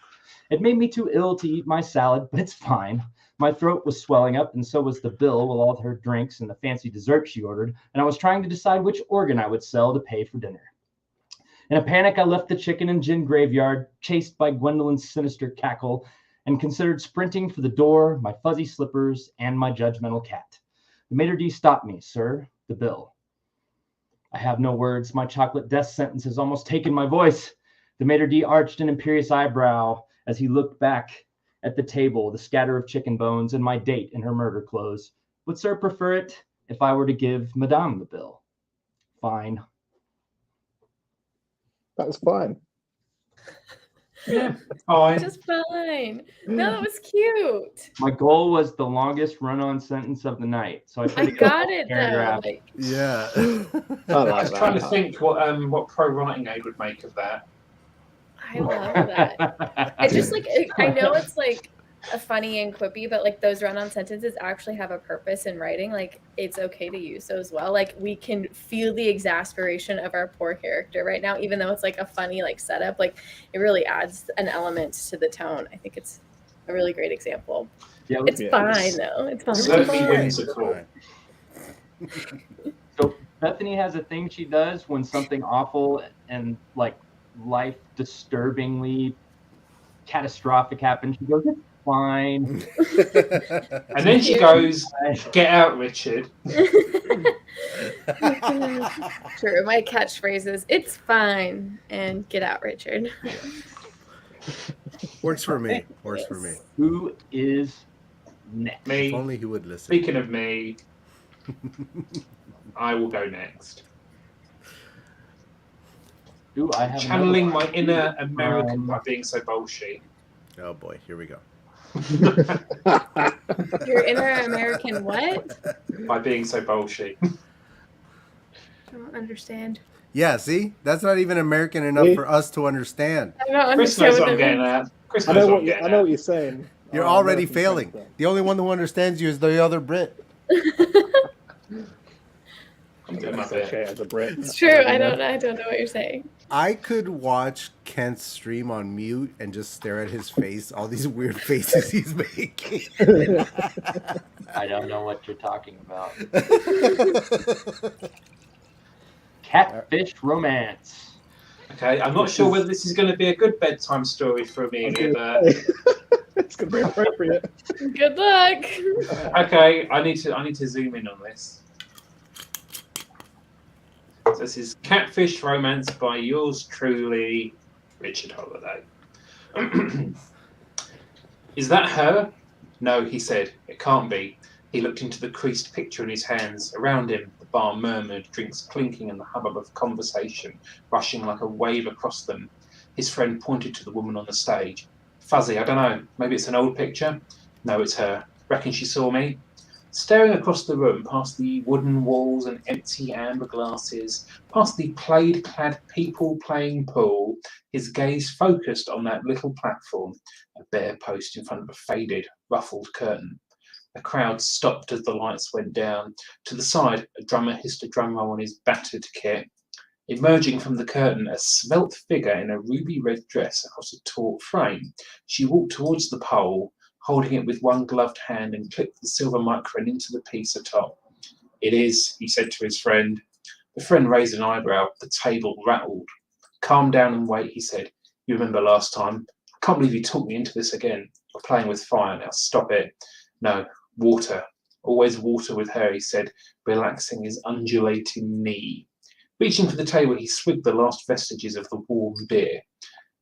It made me too ill to eat my salad, but it's fine. My throat was swelling up, and so was the bill with all her drinks and the fancy dessert she ordered, and I was trying to decide which organ I would sell to pay for dinner. In a panic, I left the chicken and gin graveyard, chased by Gwendolyn's sinister cackle, and considered sprinting for the door, my fuzzy slippers, and my judgmental cat. The maitre d' stopped me. Sir, the bill. I have no words. My chocolate death sentence has almost taken my voice. The maitre d' arched an imperious eyebrow as he looked back at the table, the scatter of chicken bones, and my date in her murder clothes. Would sir prefer it if I were to give Madame the bill? Fine. That was fine. Yeah, fine. Just fine. No, that was cute. My goal was the longest run-on sentence of the night, so I tried I to get got a it though. paragraph. Like, Yeah. I I like was trying to that. think what pro writing aid would make of that. I love that. I just like I know it's like a funny and quippy, but like those run-on sentences actually have a purpose in writing. Like it's okay to use those well. Like we can feel the exasperation of our poor character right now, even though it's like a funny like setup. Like it really adds an element to the tone. I think it's a really great example. Yeah, It's Yeah, fine though. It's fine. Certainly It's whimsical. so Bethany has a thing she does when something awful and like life disturbingly catastrophic happens. She goes, "It's fine." And then she goes, "Get out, Richard." True. My catchphrase is "It's fine" and "Get out, Richard." Works for me. Works for me. Who is next? If Me. only he would listen. Speaking of me, I will go next. Ooh, I have Channeling another my one. inner American by being so bullshit. Oh boy, here we go. Your inner American what? By being so bullshit. I don't understand. Yeah, see? That's not even American enough Me? for us to understand. I don't Chris understand knows what what I'm that getting means. at. Chris I knows know what I'm what getting I know at. what you're saying. You're Oh, already American failing. Gangster. The only one who understands you is the other Brit. I'm doing my Associate bit. as a Brit. It's true. I don't know what you're saying. I could watch Kent's stream on mute and just stare at his face, all these weird faces he's making. I don't know what you're talking about. Catfish romance. Okay, I'm not sure whether this is going to be a good bedtime story for Amelia, but It's going to be appropriate. Good luck. okay, I need to zoom in on this. So this is Catfish Romance by yours truly, Richard Holiday. Is that her? No, he said. It can't be. He looked into the creased picture in his hands. Around him, the bar murmured, drinks clinking and the hubbub of conversation rushing like a wave across them. His friend pointed to the woman on the stage. Fuzzy, I don't know. Maybe it's an old picture? No, it's her. Reckon she saw me? Staring across the room, past the wooden walls and empty amber glasses, past the plaid-clad people playing pool, his gaze focused on that little platform, a bare post in front of a faded, ruffled curtain. The crowd stopped as the lights went down. To the side, a drummer hissed a drum roll on his battered kit. Emerging from the curtain, a svelte figure in a ruby-red dress across a taut frame. She walked towards the pole, holding it with one gloved hand, and clipped the silver microphone into the piece atop. "It is," he said to his friend. The friend raised an eyebrow. The table rattled. "Calm down and wait," he said. "You remember last time? I can't believe you talked me into this again. You're playing with fire now. Stop it." "No, water. Always water with her," he said, relaxing his undulating knee. Reaching for the table, he swigged the last vestiges of the warm beer.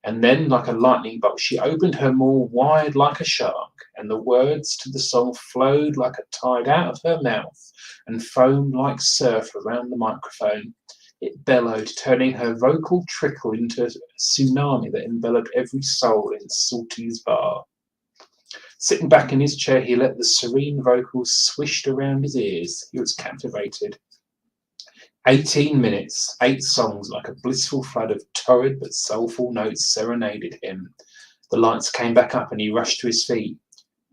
And then, like a lightning bolt, she opened her maw wide like a shark, and the words to the song flowed like a tide out of her mouth and foamed like surf around the microphone. It bellowed, turning her vocal trickle into a tsunami that enveloped every soul in Salty's bar. Sitting back in his chair, he let the serene vocals swish around his ears. He was captivated. 18 minutes, 8 songs, like a blissful flood of torrid but soulful notes serenaded him. The lights came back up and he rushed to his feet.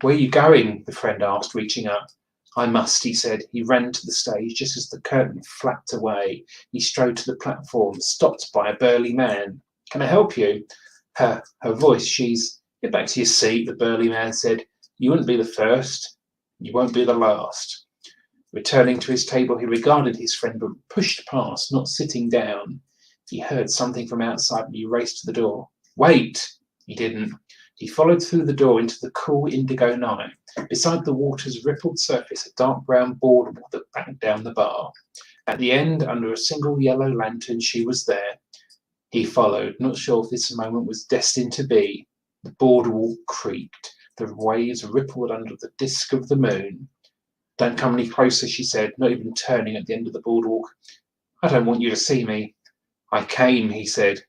"Where are you going?" the friend asked, reaching up. "I must," he said. He ran to the stage just as the curtain flapped away. He strode to the platform, stopped by a burly man. "Can I help you?" Her voice, "Get back to your seat," the burly man said. "You wouldn't be the first. You won't be the last." Returning to his table, he regarded his friend but pushed past, not sitting down. He heard something from outside and he raced to the door. "Wait!" He didn't. He followed through the door into the cool indigo night. Beside the water's rippled surface, a dark brown boardwalk that backed down the bar. At the end, under a single yellow lantern, she was there. He followed, not sure if this moment was destined to be. The boardwalk creaked. The waves rippled under the disk of the moon. "Don't come any closer," she said, not even turning at the end of the boardwalk. "I don't want you to see me." "I came," he said.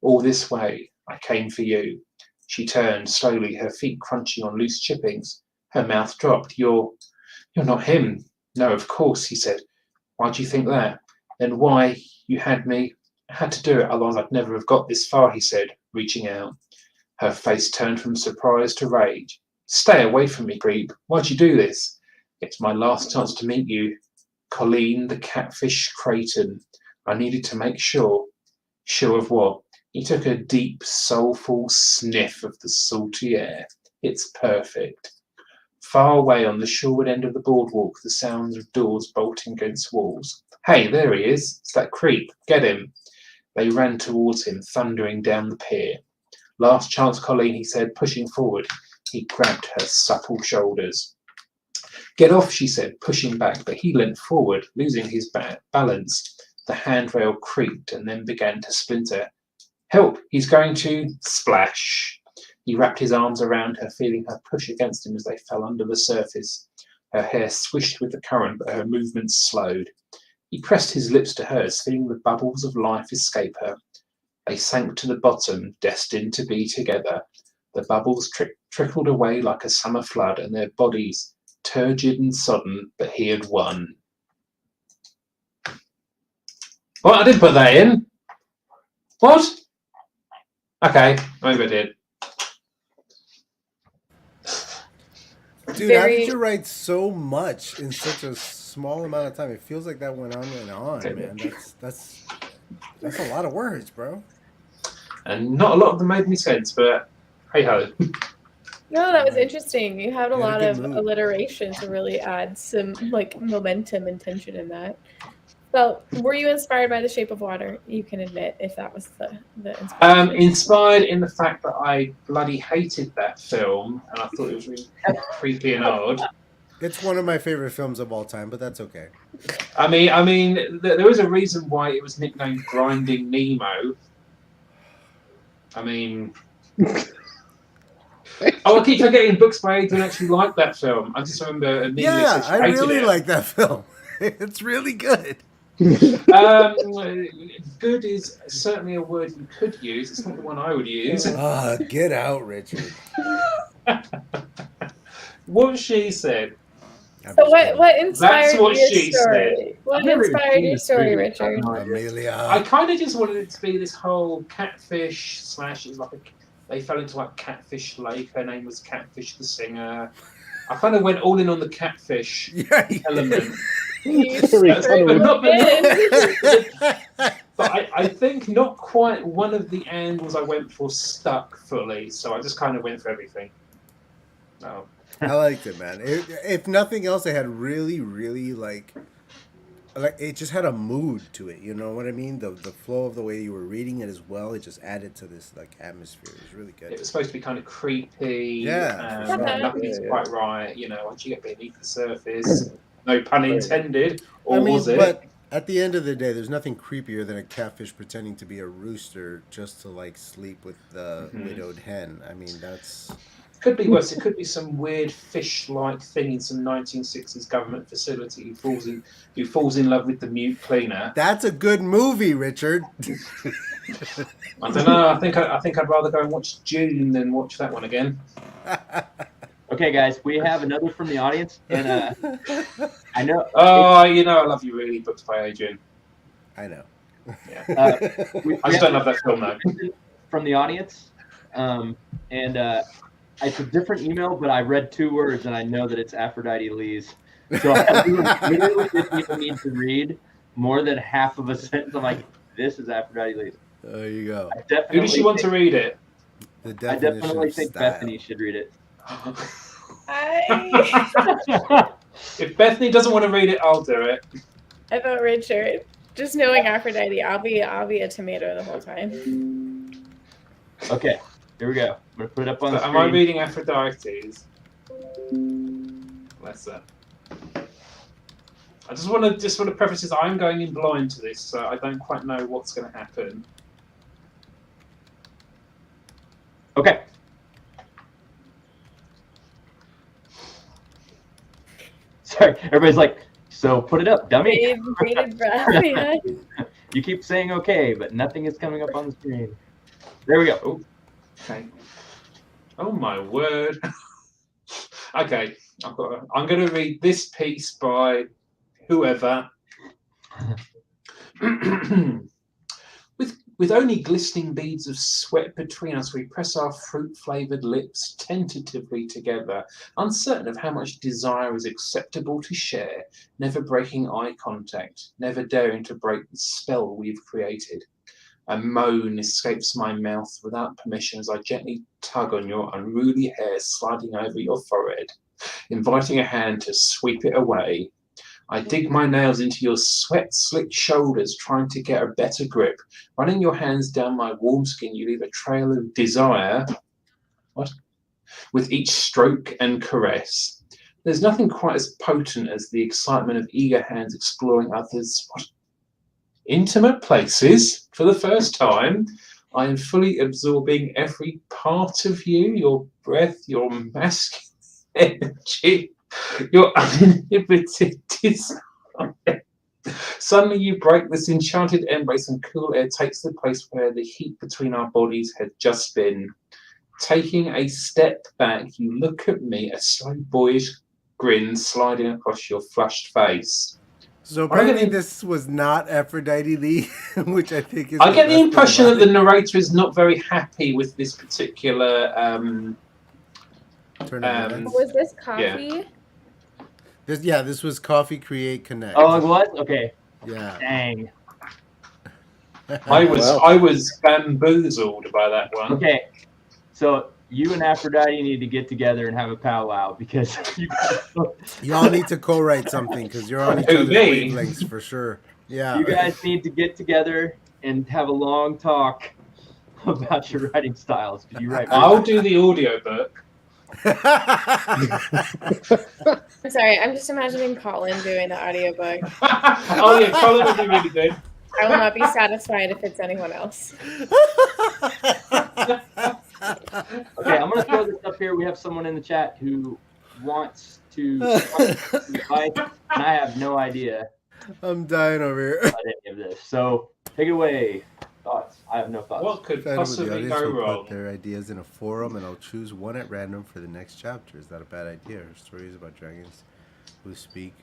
"All this way. I came for you." She turned slowly, her feet crunching on loose chippings. Her mouth dropped. You're not him." "No, of course," he said. "Why do you think that?" "Then why you had me?" "I had to do it, otherwise I'd never have got this far," he said, reaching out. Her face turned from surprise to rage. "Stay away from me, creep. Why'd you do this?" "It's my last chance to meet you. Colleen, the catfish Creighton. I needed to make sure." "Sure of what?" He took a deep, soulful sniff of the salty air. "It's perfect." Far away on the shoreward end of the boardwalk, the sounds of doors bolting against walls. "Hey, there he is. It's that creep. Get him." They ran towards him, thundering down the pier. "Last chance, Colleen," he said, pushing forward. He grabbed her supple shoulders. "Get off," she said, pushing back, but he leant forward, losing his balance. The handrail creaked and then began to splinter. "Help! He's going to..." Splash! He wrapped his arms around her, feeling her push against him as they fell under the surface. Her hair swished with the current, but her movements slowed. He pressed his lips to hers, feeling the bubbles of life escape her. They sank to the bottom, destined to be together. The bubbles trickled away like a summer flood, and their bodies, turgid and sodden, but he had won. What? I didn't put that in. What? Okay, maybe I did. Dude, how did you write so much in such a small amount of time? It feels like that went on and on, man. That's a lot of words, bro. And not a lot of them made any sense, but hey ho. No, that was interesting. You had a You had lot a of good mood. alliteration to really add some like momentum and tension in that. So, were you inspired by The Shape of Water? You can admit if that was the inspiration. Inspired in the fact that I bloody hated that film, and I thought it was really creepy and odd. It's one of my favorite films of all time, but that's okay. I mean, there is a reason why it was nicknamed Grinding Nemo. I mean, I keep forgetting books by Adrian actually liked that film. I just remember immediately. Yeah, I really like that film. It's really good. Good is certainly a word you could use. It's not the one I would use. Get out, Richard. What she said. So what inspired That's what your she story? said. What I've never even inspired seen your this story, movie. Richard? Amelia. I kind of just wanted it to be this whole catfish slash. It's like they fell into like Catfish Lake. Her name was Catfish the singer. I kind of went all in on the catfish element. But I think not quite one of the angles I went for stuck fully, so I just kind of went for everything. Oh. I liked it, man. If nothing else, it had really, really like it just had a mood to it. You know what I mean? The flow of the way you were reading it as well. It just added to this like atmosphere. It was really good. It was supposed to be kind of creepy. Yeah. Nothing's quite right. You know, once you get beneath the surface, no pun intended. Or was it? But at the end of the day, there's nothing creepier than a catfish pretending to be a rooster just to like sleep with the widowed hen. I mean, that's. Could be worse. It could be some weird fish-like thing in some 1960s government facility who falls in love with the mute cleaner. That's a good movie, Richard. I don't know. I think I'd rather go and watch June than watch that one again. Okay, guys, we have another from the audience, and I know. Oh, you know, I love you really. Books by Adrian. I know. Yeah. I just don't love that film though. From the audience, and. It's a different email, but I read 2 words, and I know that it's Aphrodite Lee's. So I literally didn't even need to read more than half of a sentence. I'm like, this is Aphrodite Lee's. There you go. Who does she want to read it? The I definitely think style. Bethany should read it. If Bethany doesn't want to read it, I'll do it. I thought Richard. Just knowing Aphrodite, I'll be a tomato the whole time. Okay. Here we go. I'm gonna put it up on the screen. Am I reading Aphrodite's? Bless her. I just want to preface this. I'm going in blind to this, so I don't quite know what's going to happen. Okay. Sorry, everybody's like, so put it up, dummy. You keep saying okay, but nothing is coming up on the screen. There we go. Oh. Okay. Oh my word. Okay, I'm going to read this piece by whoever. With only glistening beads of sweat between us, we press our fruit-flavored lips tentatively together, uncertain of how much desire is acceptable to share, never breaking eye contact, never daring to break the spell we've created. A moan escapes my mouth without permission as I gently tug on your unruly hair sliding over your forehead, inviting a hand to sweep it away. I dig my nails into your sweat-slicked shoulders, trying to get a better grip. Running your hands down my warm skin, you leave a trail of desire. What? With each stroke and caress. There's nothing quite as potent as the excitement of eager hands exploring others' intimate places for the first time. I am fully absorbing every part of you, your breath, your masculine energy, your uninhibited desire. Suddenly you break this enchanted embrace and cool air takes the place where the heat between our bodies had just been. Taking a step back, you look at me, a slow boyish grin sliding across your flushed face. So apparently this was not Aphrodite Lee, which I think is... I get the impression that the narrator is not very happy with this particular... was this coffee? Yeah. This was Coffee Create Connect. Oh, it was? Okay. Yeah. Dang. I was bamboozled by that one. Okay. So you and Aphrodite need to get together and have a powwow because y'all need to co-write something because you're on each other's wavelengths for sure. Yeah. You guys need to get together and have a long talk about your writing styles. You write. I'll do the audiobook. I'm sorry, I'm just imagining Colin doing the audiobook. Oh yeah, Colin would be really good. I will not be satisfied if it's anyone else. Okay, I'm gonna throw this up here. We have someone in the chat who wants to advice, and I have no idea. I'm dying over here. About any of this. So take it away. Thoughts? I have no thoughts. What could possibly go wrong? Put their ideas in a forum, and I'll choose one at random for the next chapter. Is that a bad idea? Stories about dragons. Who speak?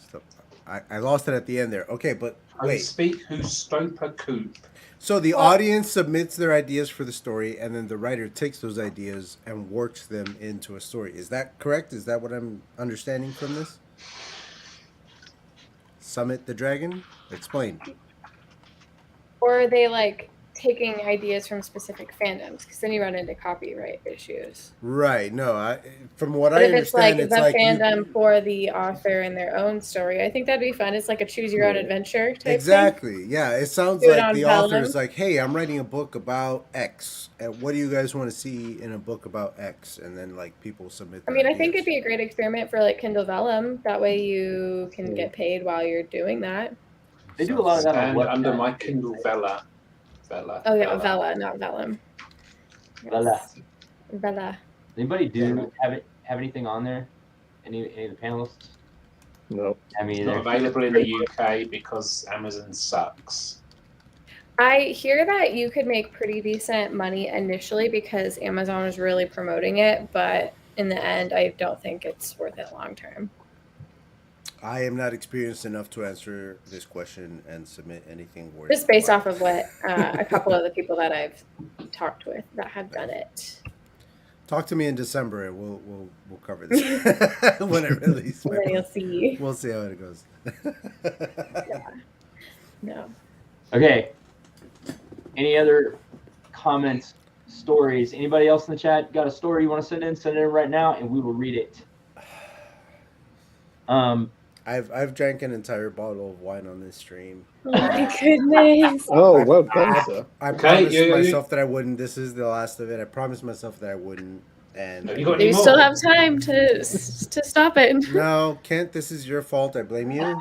Stop. I lost it at the end there. Okay, but Who wait. speak, who stope a coop. So the audience submits their ideas for the story, and then the writer takes those ideas and works them into a story. Is that correct? Is that what I'm understanding from this? Summit the Dragon? Explain. Or are they like taking ideas from specific fandoms? Because then you run into copyright issues. Right. No, from what But I if it's like understand, the it's like fandom for the author and their own story, I think that'd be fun. It's like a choose your own adventure type exactly. Yeah, it sounds Do it like on the author Vellum. is like, "Hey, I'm writing a book about X, and what do you guys want to see in a book about X?" And then like people submit. I mean, I think it'd be a great experiment for like Kindle Vellum. That way you can get paid while you're doing that. They do a lot of that on And under Webtoon. my Kindle Vella. Oh yeah, Vella, not Vellum. Vella. Vella. Anybody have anything on there? Any of the panelists? No. I mean, Not available in the UK because Amazon sucks. I hear that you could make pretty decent money initially because Amazon is really promoting it, but in the end, I don't think it's worth it long term. I am not experienced enough to answer this question and submit anything worth. Just based off of what a couple of the people that I've talked with that have done it. Talk to me in December and we'll cover this when I release. And then you'll see. We'll see how it goes. Yeah. No. Okay. Any other comments, stories? Anybody else in the chat got a story you want to send in? Send it in right now, and we will read it. I've drank an entire bottle of wine on this stream. Oh my goodness. Oh, well done, sir. I promised myself that I wouldn't. This is the last of it. I promised myself that I wouldn't. And Have you got any You more? still have time to stop it. no, Kent, this is your fault. I blame you.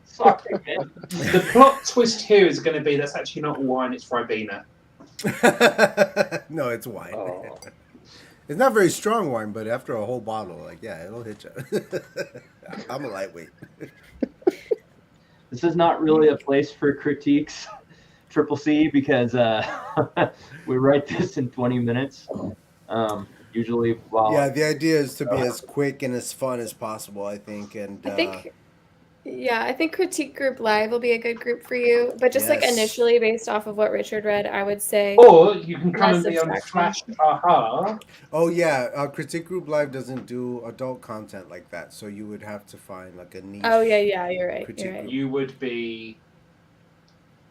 Sorry, man. The plot twist here is going to be that's actually not wine, it's Ribena. No, it's wine. Oh. It's not very strong wine, but after a whole bottle, like, yeah, it'll hit you. I'm a lightweight. This is not really a place for critiques, Triple C, because we write this in 20 minutes. Usually, yeah, the idea is to be as quick and as fun as possible, I think. And I think Critique Group Live will be a good group for you. But just like Yes. initially, based off of what Richard read, I would say. Or you can come and Less be on abstraction. Flash Aha. oh yeah, Critique Group Live doesn't do adult content like that, so you would have to find like a niche. Oh yeah, you're right. Critique You're right. You would be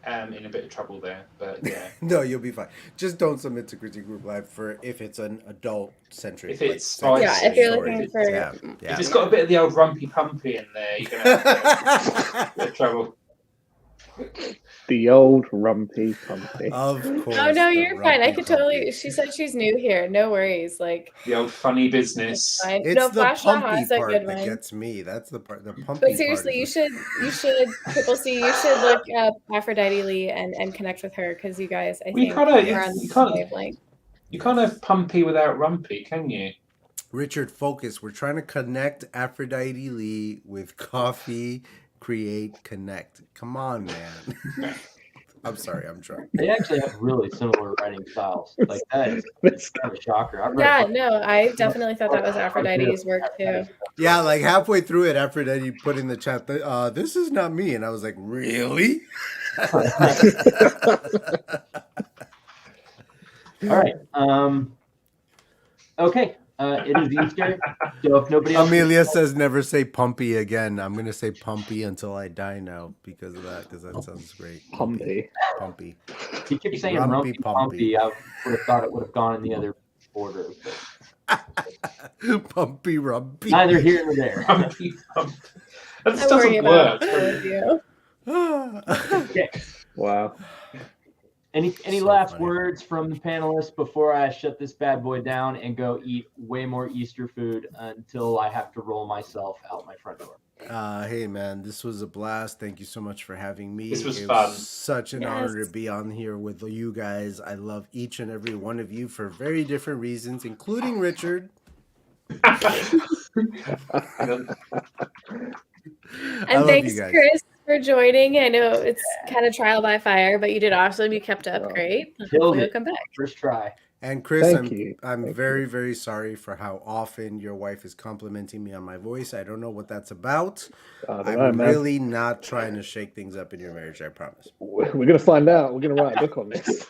in a bit of trouble there, but yeah. No, you'll be fine. Just don't submit to Critique Group Live for if it's an adult centric. If it's like, Yeah, if you're looking for. yeah. If it's got a bit of the old rumpy pumpy in there, you're going to have a bit of trouble. The old rumpy pumpy. Of course. Oh no, the you're fine. I rumpy could totally. pumpy. She said she's new here. No worries. Like The old funny business. it's fine. It's No, the Flash Aha pumpy is a part good that one. gets me. That's the part. The pumpy. But seriously, part you should Triple C. You should look up Aphrodite Lee and connect with her because you guys, I Well, you think, can't- are on you the can't- wavelength. You can't have pumpy without rumpy, can you? Richard, focus. We're trying to connect Aphrodite Lee with coffee. Create, connect. Come on, man. I'm sorry, I'm drunk. They actually have really similar writing styles. Like that is kind of a shocker. I've read Yeah, a book- no, I definitely thought that was Aphrodite's work too. Yeah, like halfway through it, Aphrodite put in the chat, this is not me. And I was like, really? All right. Okay. It is Easter, so if nobody else, Amelia says never say pumpy again. I'm going to say pumpy until I die now because of that, because that sounds great. Pumpy. Pumpy. he keeps saying Rumpy rumpy pumpy. pumpy. I would have thought it would have gone in the other order. But Pumpy rumpy. neither here nor there. Pumpy pump. That I worry doesn't about work. all of you. Okay. Wow. Any So last funny. words from the panelists before I shut this bad boy down and go eat way more Easter food until I have to roll myself out my front door? Hey man, this was a blast. Thank you so much for having me. This was It fun. Such an Yes. honor to be on here with you guys. I love each and every one of you for very different reasons, including Richard. I And love thanks, you guys. Chris, for joining. I know it's kind of trial by fire, but you did awesome. You kept up great. Killed Hopefully you'll it. come back. First try. And Chris, Thank you. I'm Thank very, you. very sorry for how often your wife is complimenting me on my voice. I don't know what that's about. I don't I'm know, man. really not trying to shake things up in your marriage, I promise. We're gonna find out. We're gonna write a book on this.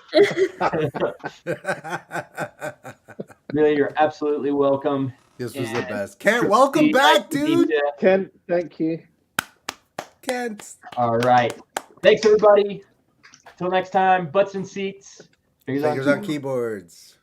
Amelia, you're absolutely welcome. This was the And best. Kent, Trixie, welcome nice back, to meet dude. ya. Ken, thank you. Kent. All right. Thanks, everybody. Till next time, butts and seats. Fingers on keyboards.